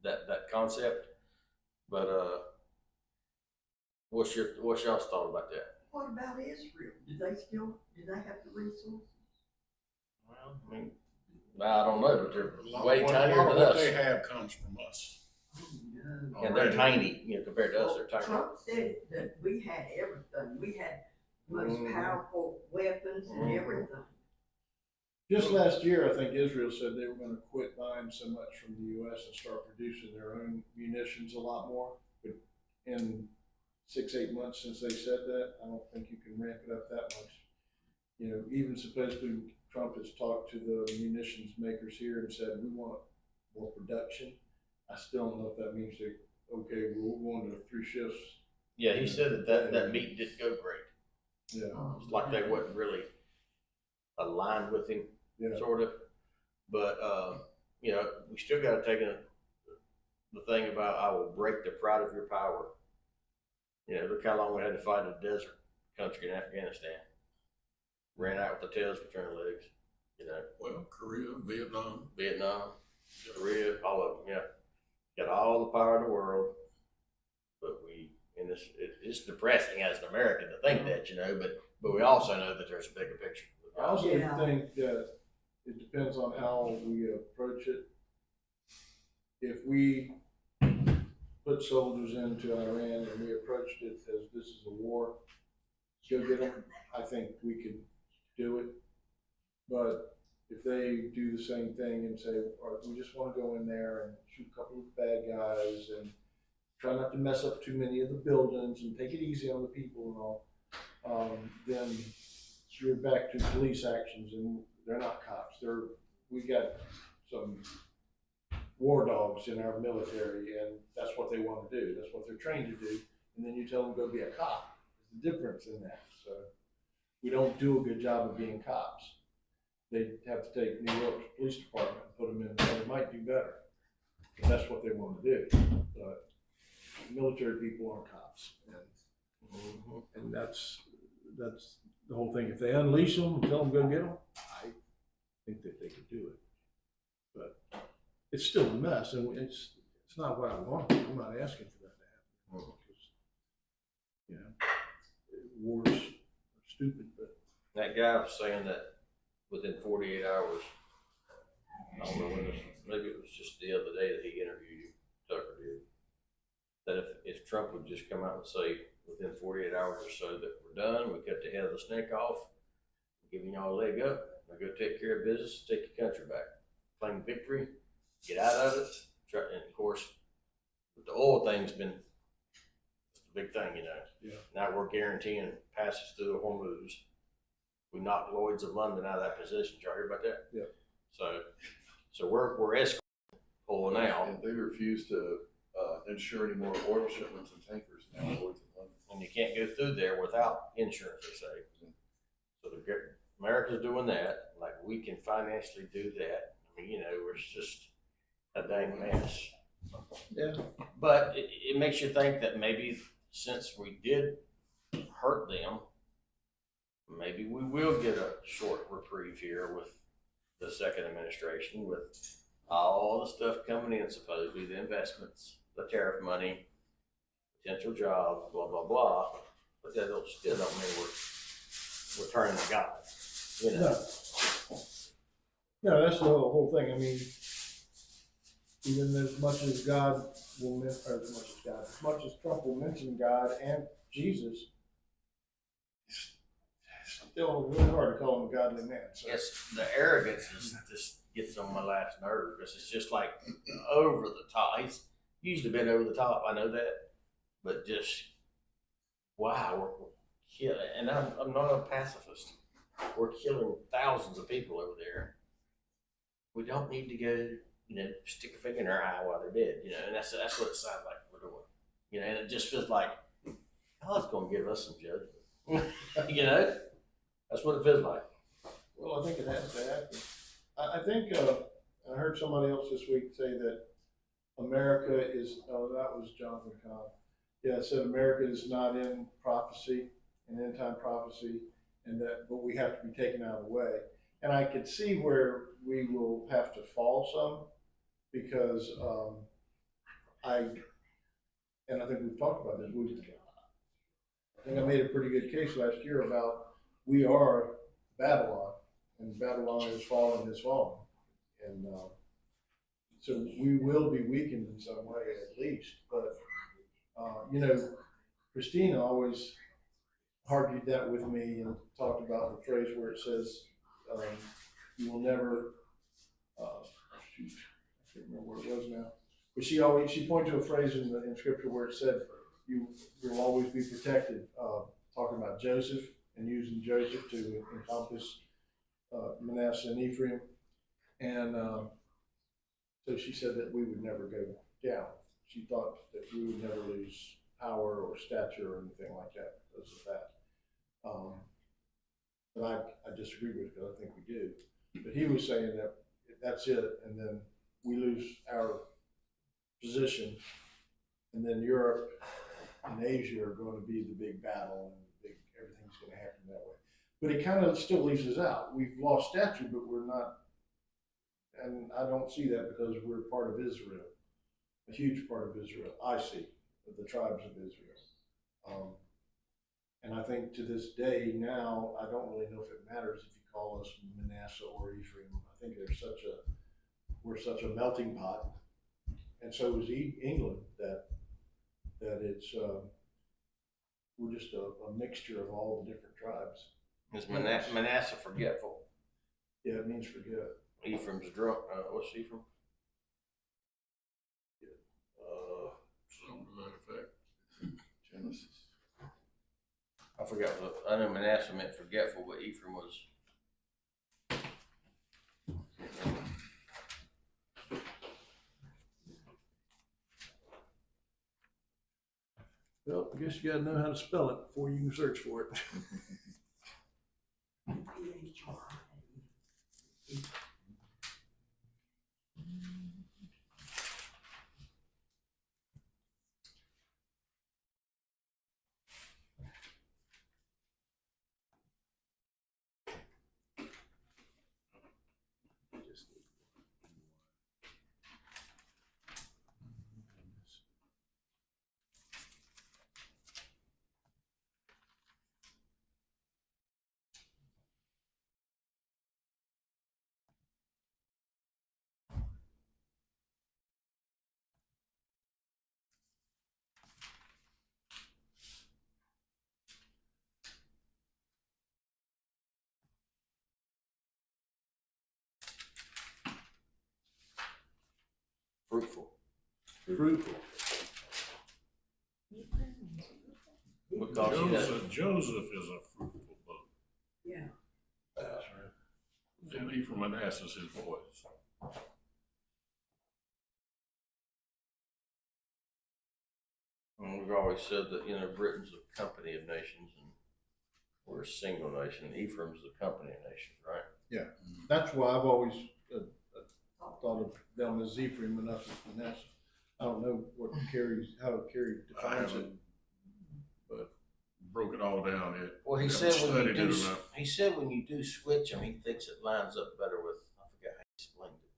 that concept. But what's y'all's thought about that?
What about Israel? Do they have the resources?
Well, I mean, I don't know, but they're way
A
tinier
lot of
than
what
us,
they have comes from us.
No.
and they're
already.
tiny, compared to us. They're tiny.
Trump said that we had everything. We had most
Mhm.
powerful weapons and
Mhm.
everything.
Just last year, I think Israel said they were going to quit buying so much from the U.S. and start producing their own munitions a lot more. But in 6-8 months since they said that, I don't think you can ramp it up that much. You know, even supposedly Trump has talked to the munitions makers here and said, we want more production. I still don't know if that means they, okay, we're going to 3 shifts.
Yeah, he said that meeting didn't go great.
Yeah.
It's like they wasn't really aligned with him,
Yeah.
sort of. But we still got to take the thing about I will break the pride of your power. You know, look how long we had to fight in a desert country in Afghanistan. Ran out with the tails between our legs. You know,
Well, Korea, Vietnam.
Korea, all of them. Yeah, got all the power in the world, but it's depressing as an American to think that, you know. But we also know that there's a bigger picture.
I also
Yeah.
think that it depends on how we approach it. If we put soldiers into Iran and we approached it as this is a war, go get them, I think we could do it. But if they do the same thing and say, all right, we just want to go in there and shoot a couple of bad guys and try not to mess up too many of the buildings and take it easy on the people and all, then you're back to police actions, and they're not cops. We got some war dogs in our military, and that's what they want to do. That's what they're trained to do. And then you tell them go be a cop. There's a difference in that. So we don't do a good job of being cops. They have to take New York Police Department and put them in there. They might do better. But that's what they want to do. But military people aren't cops, and that's the whole thing. If they unleash them and tell them go get them, I think that they could do it. But it's still a mess, and it's not what I want. I'm not asking for that to happen. Because, you know, wars are stupid, but
That guy was saying that within 48 hours, I don't know when this, maybe it was just the other day that he interviewed you, Tucker did, that if Trump would just come out and say within 48 hours or so that we're done, we cut the head of the snake off, giving y'all a leg up, now go take care of business, take your country back, claim victory, get out of it. And of course, the oil thing's been the big thing, you know.
Yeah.
Now we're guaranteeing passes through the Hormuz. We knocked Lloyd's of London out of that position. Did y'all hear about that?
Yeah.
So we're escorting oil now,
And they refuse to insure any more oil shipments and tankers now. Lloyd's of London.
and you can't go through there without insurance, they say. So America's doing that. Like, we can financially do that. I mean, you know, it's just a dang mess.
yeah,
But it makes you think that maybe since we did hurt them, maybe we will get a short reprieve here with the second administration, with all the stuff coming in, supposedly the investments, the tariff money, potential jobs, blah, blah, blah. But that still don't mean we're turning to God, you know?
no, that's the whole thing. I mean, even as much as God will mention, or as much as Trump will mention God and Jesus, it's still really hard to call him a godly man. So.
Yes, the arrogance just gets on my last nerve, because it's just like over the top. He's usually been over the top, I know that, but just, wow, we're killing, and I'm not a pacifist. We're killing thousands of people over there. We don't need to go, you know, stick a finger in our eye while they're dead, you know, and that's what it sounds like we're doing, you know, and it just feels like God's going to give us some judgment, you know, that's what it feels like.
Well, I think it has to happen. I think I heard somebody else this week say that America is, oh, that was Jonathan Cobb. Yeah, said America is not in prophecy, in end time prophecy, and that, but we have to be taken out of the way. And I could see where we will have to fall some, because I think we've talked about this. I think I made a pretty good case last year about we are Babylon, and Babylon has fallen, and so we will be weakened in some way at least. But you know, Christina always argued that with me and talked about the phrase where it says, "You will never." Shoot, I can't remember what it was now. But she pointed to a phrase in Scripture where it said, "You will always be protected." Talking about Joseph and using Joseph to encompass Manasseh and Ephraim, and so she said that we would never go down. She thought that we would never lose power or stature or anything like that because of that. But I disagree with it, because I think we do. But he was saying that that's it, and then we lose our position, and then Europe and Asia are going to be the big battle, and everything's going to happen that way. But it kind of still leaves us out. We've lost stature, but we're not, and I don't see that because we're part of Israel, a huge part of Israel. I see the tribes of Israel. And I think to this day now, I don't really know if it matters if you call us Manasseh or Ephraim. I think we're such a melting pot, and so is England, that it's we're just a mixture of all the different tribes.
Is Manasseh forgetful?
Yeah, it means forget.
Ephraim's drunk. What's Ephraim?
Something to that effect.
Genesis.
I forgot. I know Manasseh meant forgetful, but Ephraim was.
Well, I guess you got to know how to spell it before you can search for it. fruitful.
Because you got,
Joseph is a fruitful book.
Yeah.
That's right.
And Ephraim Manasseh is his boys.
and we've always said that, you know, Britain's a company of nations and we're a single nation. Ephraim's the company of nations, right?
That's why I've always thought of them as Ephraim and us as Manasseh. I don't know how Carrie
I
defines it.
haven't broke it all down yet.
Well, he
Haven't
said when you
studied
do,
it enough.
he said when you do switch them, he thinks it lines up better with, I forget how he explained it.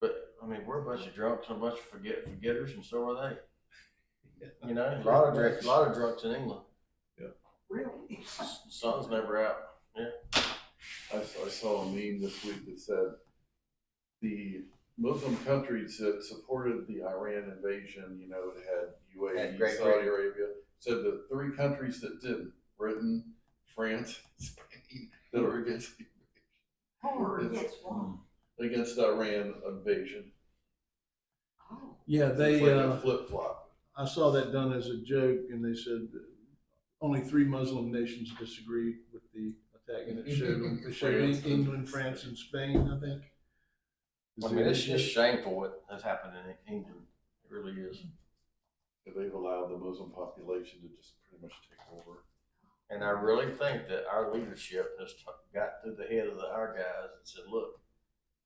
But, I mean, we're a bunch of drunks and a bunch of forgetters, and so are they. You know, a lot of drunks in England.
Really?
The sun's never out.
I saw a meme this week that said the Muslim countries that supported the Iran invasion, you know, it had
And
UAE,
Great
Saudi
Britain.
Arabia, said the three countries that didn't, Britain, France, Spain, that were against the
Or against one?
against the Iran invasion.
Oh.
Yeah,
It's
they,
like a flip flop.
I saw that done as a joke, and they said that only 3 Muslim nations disagreed with the attack, and it showed them. It showed
France.
England, France, and Spain, I think.
I mean, it's just shameful what has happened in England. It really is.
They've allowed the Muslim population to just pretty much take over.
And I really think that our leadership has got to the head of our guys and said, look,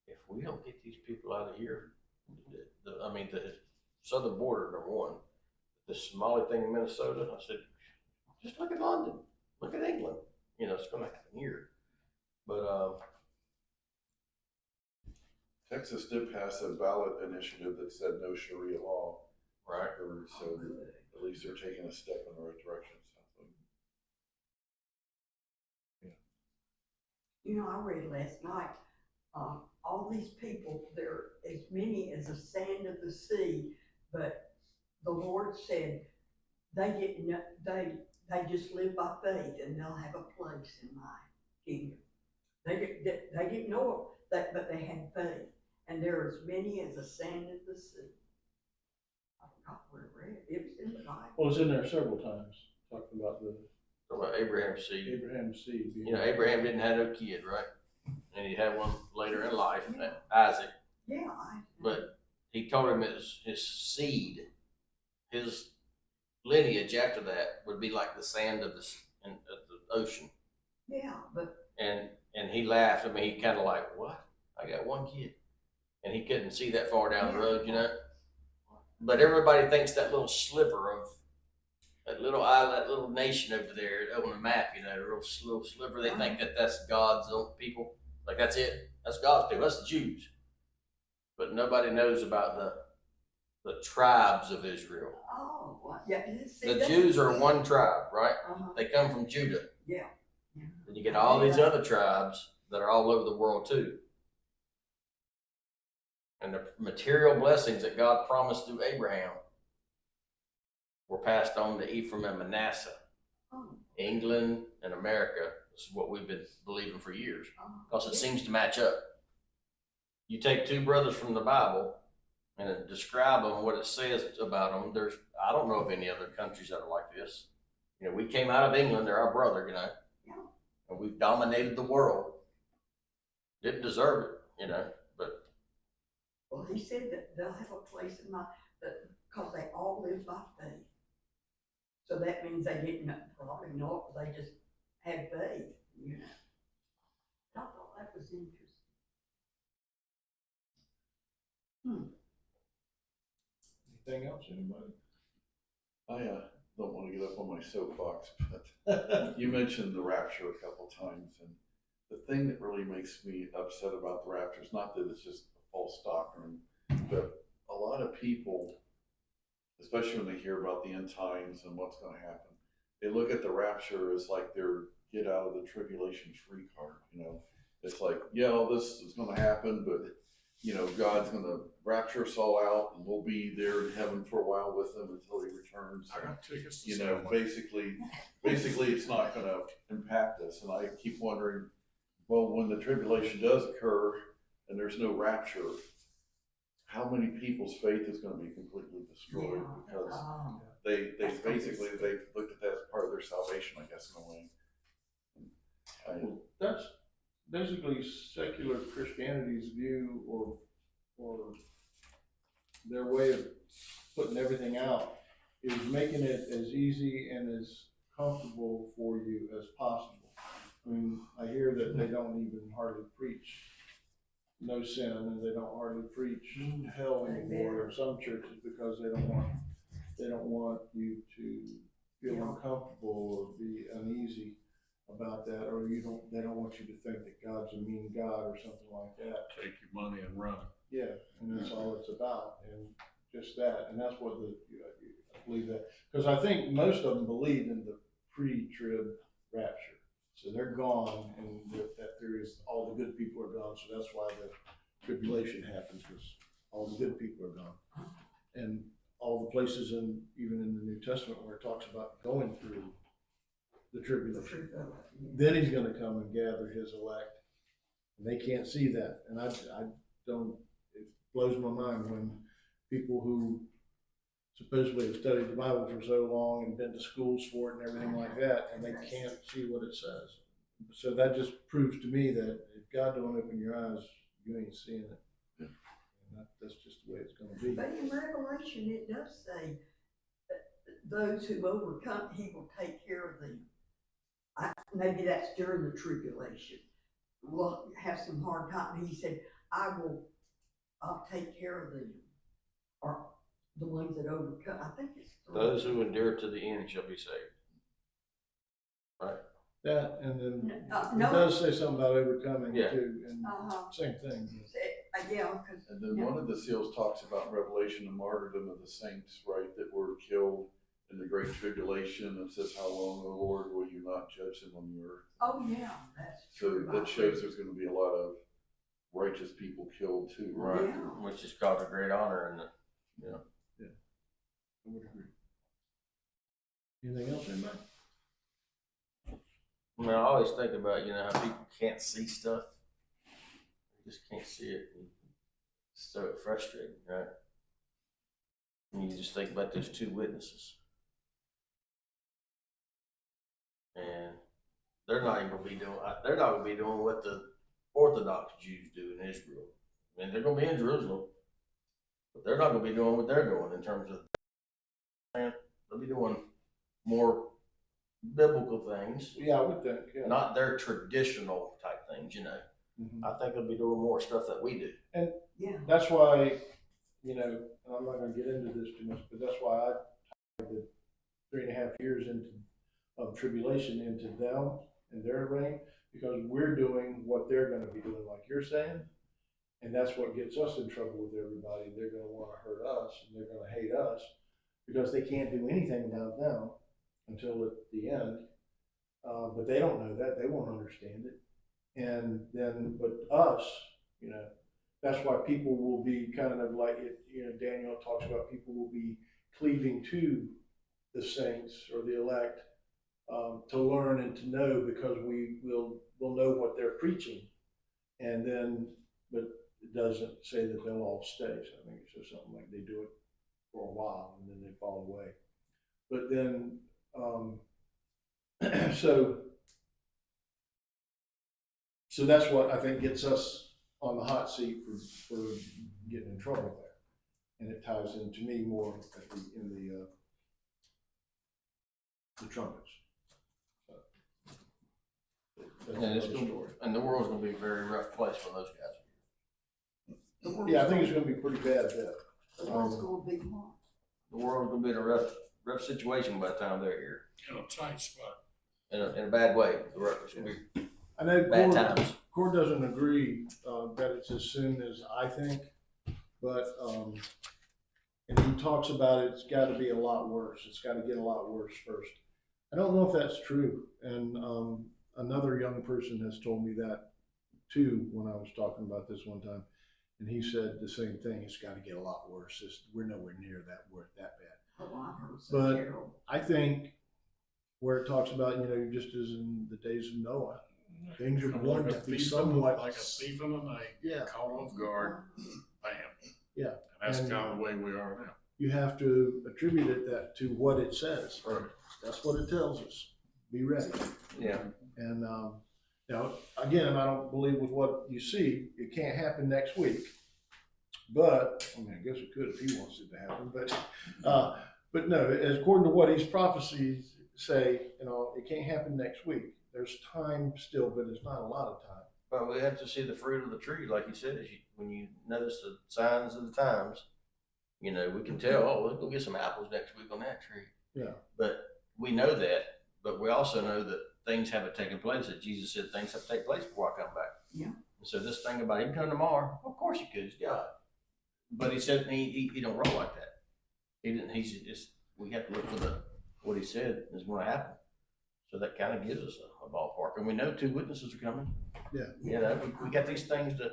if we don't get these people out of here, the southern border, number one, the Somali thing in Minnesota, I said, just look at London, look at England. You know, it's going to happen here. But
Texas did pass a ballot initiative that said no Sharia law.
right.
So at least they're taking a step in the right direction.
You know, I read last night, all these people, they're as many as the sand of the sea, but the Lord said they just live by faith and they'll have a place in my kingdom. They didn't know that, but they had faith, and there are as many as the sand of the sea. I forgot where I read it. It was in the Bible.
Well, it's in there several times, talking about the
Talking about Abraham's seed.
Abraham's seed.
You know, Abraham didn't have no kid, right? And he had one later in life, Isaac.
Yeah,
But he told him his seed, his lineage after that would be like the sand of the ocean.
yeah, but
And he laughed. I mean, he kind of like, what? I got one kid. And he couldn't see that far down the road, you know? But everybody thinks that little sliver of, that little island, that little nation over there on the map, you know, a little sliver, they think that that's God's own people. Like, that's it. That's God's people. That's the Jews. But nobody knows about the tribes of Israel.
oh, well, yeah. See,
The
that-
Jews are one tribe, right?
Uh-huh.
They come from Judah.
Yeah.
And you get all these other tribes that are all over the world too. And the material blessings that God promised through Abraham were passed on to Ephraim and Manasseh.
Oh,
England and America. This is what we've been believing for years because it
yeah.
seems to match up. You take two brothers from the Bible and describe them, what it says about them. I don't know of any other countries that are like this. You know, we came out of England, they're our brother, you know.
Yeah.
And we've dominated the world. Didn't deserve it, you know, but
Well, he said that they'll have a place in my, because they all live by faith. So that means they didn't probably know it, they just had faith, you know. I thought that was interesting.
Anything else, anybody?
I don't want to get up on my soapbox, but you mentioned the rapture a couple times, and the thing that really makes me upset about the rapture is not that it's just a false doctrine, but a lot of people, especially when they hear about the end times and what's going to happen, they look at the rapture as like their get out of the tribulation free card. You know, it's like, yeah, all this is going to happen, but you know, God's going to rapture us all out, and we'll be there in heaven for a while with him until he returns.
I got tickets to
You
see
know,
one.
basically, it's not going to impact us. And I keep wondering, well, when the tribulation does occur, and there's no rapture, how many people's faith is gonna be completely destroyed?
Yeah.
Because
Oh,
they
That's gonna be
basically, they've looked at that as part of their salvation, I guess, in a way.
Well, that's basically secular Christianity's view or their way of putting everything out is making it as easy and as comfortable for you as possible. I mean, I hear that they don't even hardly preach no sin, and they don't hardly preach hell anymore in some churches because they don't want you to feel uncomfortable or be uneasy about that, or they don't want you to think that God's a mean God or something like that.
Take your money and run.
Yeah, and that's all it's about, and just that, and that's what I believe that, because I think most of them believe in the pre-trib rapture. So they're gone, and that there is, all the good people are gone, so that's why the tribulation happens, because all the good people are gone. And all the places even in the New Testament where it talks about going through the tribulation. Then he's gonna come and gather his elect. And they can't see that. And I don't, it blows my mind when people who supposedly have studied the Bible for so long and been to schools for it and everything like that, and they can't see what it says. So that just proves to me that if God don't open your eyes, you ain't seeing it. And that's just the way it's gonna be.
but in Revelation, it does say that those who overcome, he will take care of them. Maybe that's during the tribulation. We'll have some hard time. He said, I'll take care of them. Or the ones that overcome, I think it's.
Those who endure to the end shall be saved. Right?
That, and then it
No.
does say something about overcoming
Yeah.
too, and
Uh-huh.
same thing.
Yeah, because.
And then one of the seals talks about Revelation, the martyrdom of the saints, right, that were killed in the great tribulation. It says, how long, O Lord, will you not judge them on the earth?
Oh, yeah, that's
So
true.
that shows there's gonna be a lot of righteous people killed too.
Right.
Yeah.
Which is called a great honor, and
I would agree. Anything else, anybody?
I mean, I always think about, how people can't see stuff. They just can't see it. And it's so frustrating, right? And you just think about those two witnesses. And they're not even gonna be doing what the Orthodox Jews do in Israel. I mean, they're gonna be in Jerusalem, but they're not gonna be doing what they're doing in terms of, they'll be doing more biblical things,
Yeah, I would think, yeah.
not their traditional type things,
Mhm.
I think they'll be doing more stuff that we do.
Yeah.
That's why, and I'm not gonna get into this too much, but that's why I tied the 3.5 years of tribulation into them and their reign, because we're doing what they're gonna be doing, like you're saying. And that's what gets us in trouble with everybody. They're gonna wanna hurt us, and they're gonna hate us, because they can't do anything about them until at the end. But they don't know that, they won't understand it. And then, but us, that's why people will be kind of like it, Daniel talks about people will be cleaving to the saints or the elect, to learn and to know, because we'll know what they're preaching. And then, but it doesn't say that they'll all stay. So I think it's just something like they do it for a while and then they fall away. But then, so that's what I think gets us on the hot seat for getting in trouble there. And it ties into me more in the trumpets. So, that's another story.
And the world's gonna be a very rough place when those guys are here.
Yeah, I think it's gonna be pretty bad there.
The world's gonna be hard.
The world's gonna be in a rough situation by the time they're here.
In a tight spot.
In a bad way. It's gonna be
I know
bad times.
Cord doesn't agree that it's as soon as I think, but and he talks about it's got to be a lot worse. It's got to get a lot worse first. I don't know if that's true, and another young person has told me that too when I was talking about this one time, and he said the same thing. It's got to get a lot worse. We're nowhere near that bad.
Oh, I heard so
But I think where it talks about, just as in the days of Noah, Things are
Come
going
like
to
a
be
thief
somewhat.
like a thief in the night,
Yeah.
caught off guard, bam.
Yeah.
And that's
And-
kind of the way we are now.
You have to attribute it that to what it says.
Right.
That's what it tells us. Be ready.
Yeah.
And, now, again, I don't believe with what you see, it can't happen next week. But, I mean, I guess it could if he wants it to happen, but no, as according to what his prophecies say, it can't happen next week. There's time still, but it's not a lot of time.
But we have to see the fruit of the tree, like he says. When you notice the signs of the times, we can tell. Oh, let's go get some apples next week on that tree.
Yeah.
But we know that. But we also know that things haven't taken place. That Jesus said things have to take place before I come back.
Yeah.
And so this thing about him coming tomorrow, of course he could. He's God. But he said he don't roll like that. He didn't. He's just. We have to look for what he said is going to happen. So that kind of gives us a ballpark, and we know 2 witnesses are coming.
Yeah.
We got these things that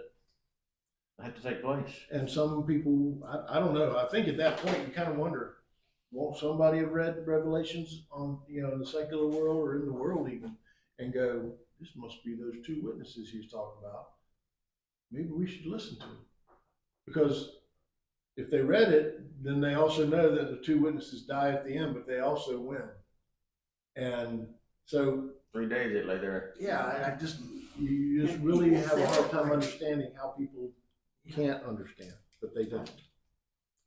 have to take place.
And some people, I don't know, I think at that point you kind of wonder, won't somebody have read Revelations on, in the secular world or in the world even, and go, this must be those 2 witnesses he's talking about. Maybe we should listen to him. Because if they read it, then they also know that the 2 witnesses die at the end, but they also win. And so,
3 days they lay there.
yeah, you just really have a hard time understanding how people can't understand, but they don't.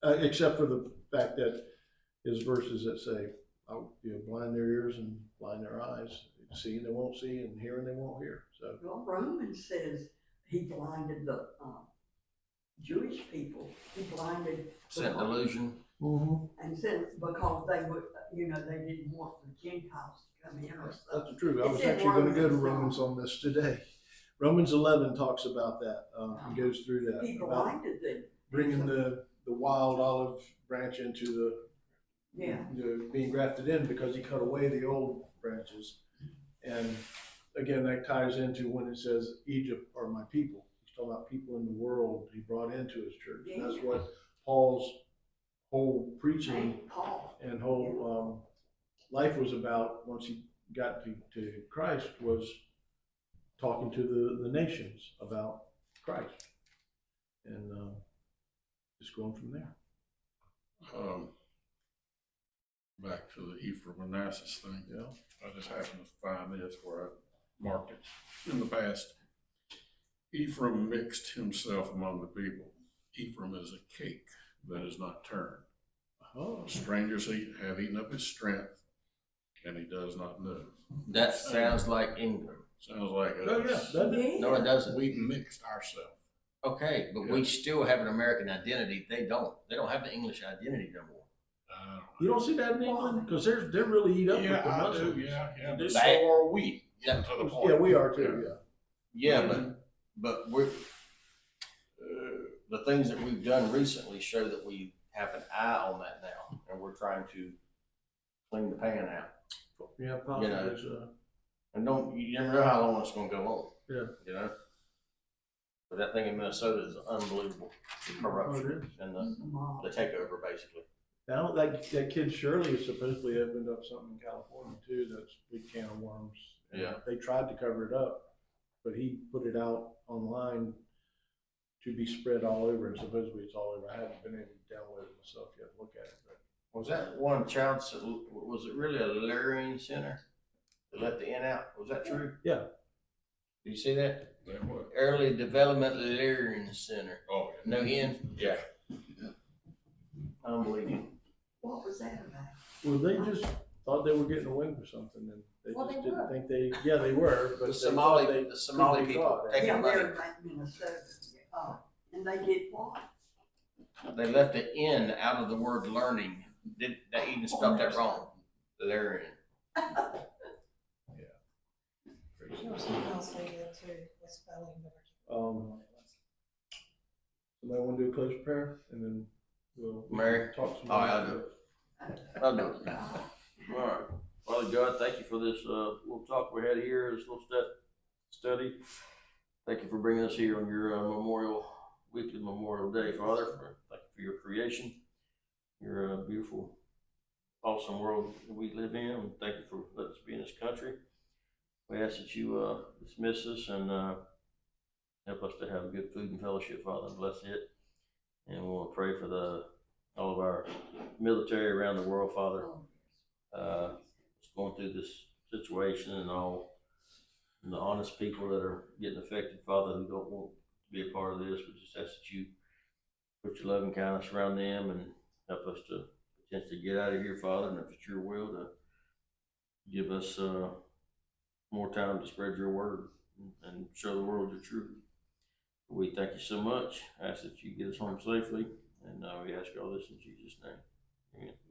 Except for the fact that his verses that say, blind their ears and blind their eyes, see and they won't see, and hear and they won't hear. So,
Well, Romans says he blinded the Jewish people. He blinded
Sent delusion.
and said because they would, they didn't want the Gentiles to come in or something.
that's true. I was
It's in
actually going to go to
Romans.
Romans on this today. Romans 11 talks about that. He goes through that.
He
About
blinded them.
bringing the wild olive branch into
Yeah.
being grafted in because he cut away the old branches. And again, that ties into when it says Egypt are my people. He's talking about people in the world he brought into his church. And that's what Paul's whole preaching
Saint Paul.
and whole life was about once he got to Christ, was talking to the nations about Christ. And just going from there.
Back to the Ephraim Manasseh thing.
Yeah.
I just happened to find this where I marked it in the past. Ephraim mixed himself among the people. Ephraim is a cake that is not turned.
Oh.
Strangers have eaten up his strength, and he does not know.
That sounds like England.
Sounds like
Oh, yeah. Doesn't it?
No, it doesn't.
we mixed ourselves.
Okay, but we still have an American identity. They don't. They don't have the English identity no more.
You don't see that in England? Because they're really eat up with the
Yeah, I do.
Muslims.
Yeah.
Bad.
So are we.
Yeah.
To the point.
Yeah, we are too, yeah.
Yeah, but we're the things that we've done recently show that we have an eye on that now, and we're trying to clean the pan out.
Yeah, possibly.
And you never know how long it's going to go on.
Yeah.
But that thing in Minnesota is unbelievable. The corruption and the
Mom.
takeover, basically.
Now, that kid Shirley has supposedly opened up something in California too. That's a big can of worms. And
Yeah.
they tried to cover it up, but he put it out online to be spread all over, and supposedly it's all over. I haven't been able to download it myself yet, look at it, but
Was that one child? Was it really a learning center that let the N out? Was that true?
Yeah.
Did you see that?
That what?
Early Development Learning Center.
Oh, yeah.
No N? Yeah. Unbelievable.
What was that about?
well, they just thought they were getting away with something, and they
Well,
just
they
didn't
were.
think they were, but
The
they
Somali-
thought they
the Somali people
thought it.
taking
Yeah,
money.
they're like Minnesota. And they did what?
They left the N out of the word learning. They even spelled that wrong. Learning.
There was something else they did too, with spelling.
Somebody want to do a close prayer, and then we'll
Mary?
talk some
All
more.
right, I'll do it. I'll do it. All right. Father God, thank you for this little talk we had here, this little study. Thank you for bringing us here on your weekly Memorial Day, Father. Thank you for your creation, your beautiful, awesome world that we live in. And thank you for letting us be in this country. We ask that you, dismiss us and, help us to have good food and fellowship, Father, and bless it. And we'll pray for all of our military around the world, Father. Just going through this situation and and the honest people that are getting affected, Father, who don't want to be a part of this. We just ask that you put your loving kindness around them and help us to potentially get out of here, Father, and if it's your will, to give us more time to spread your word and show the world your truth. We thank you so much. I ask that you get us home safely, and we ask all this in Jesus' name. Amen.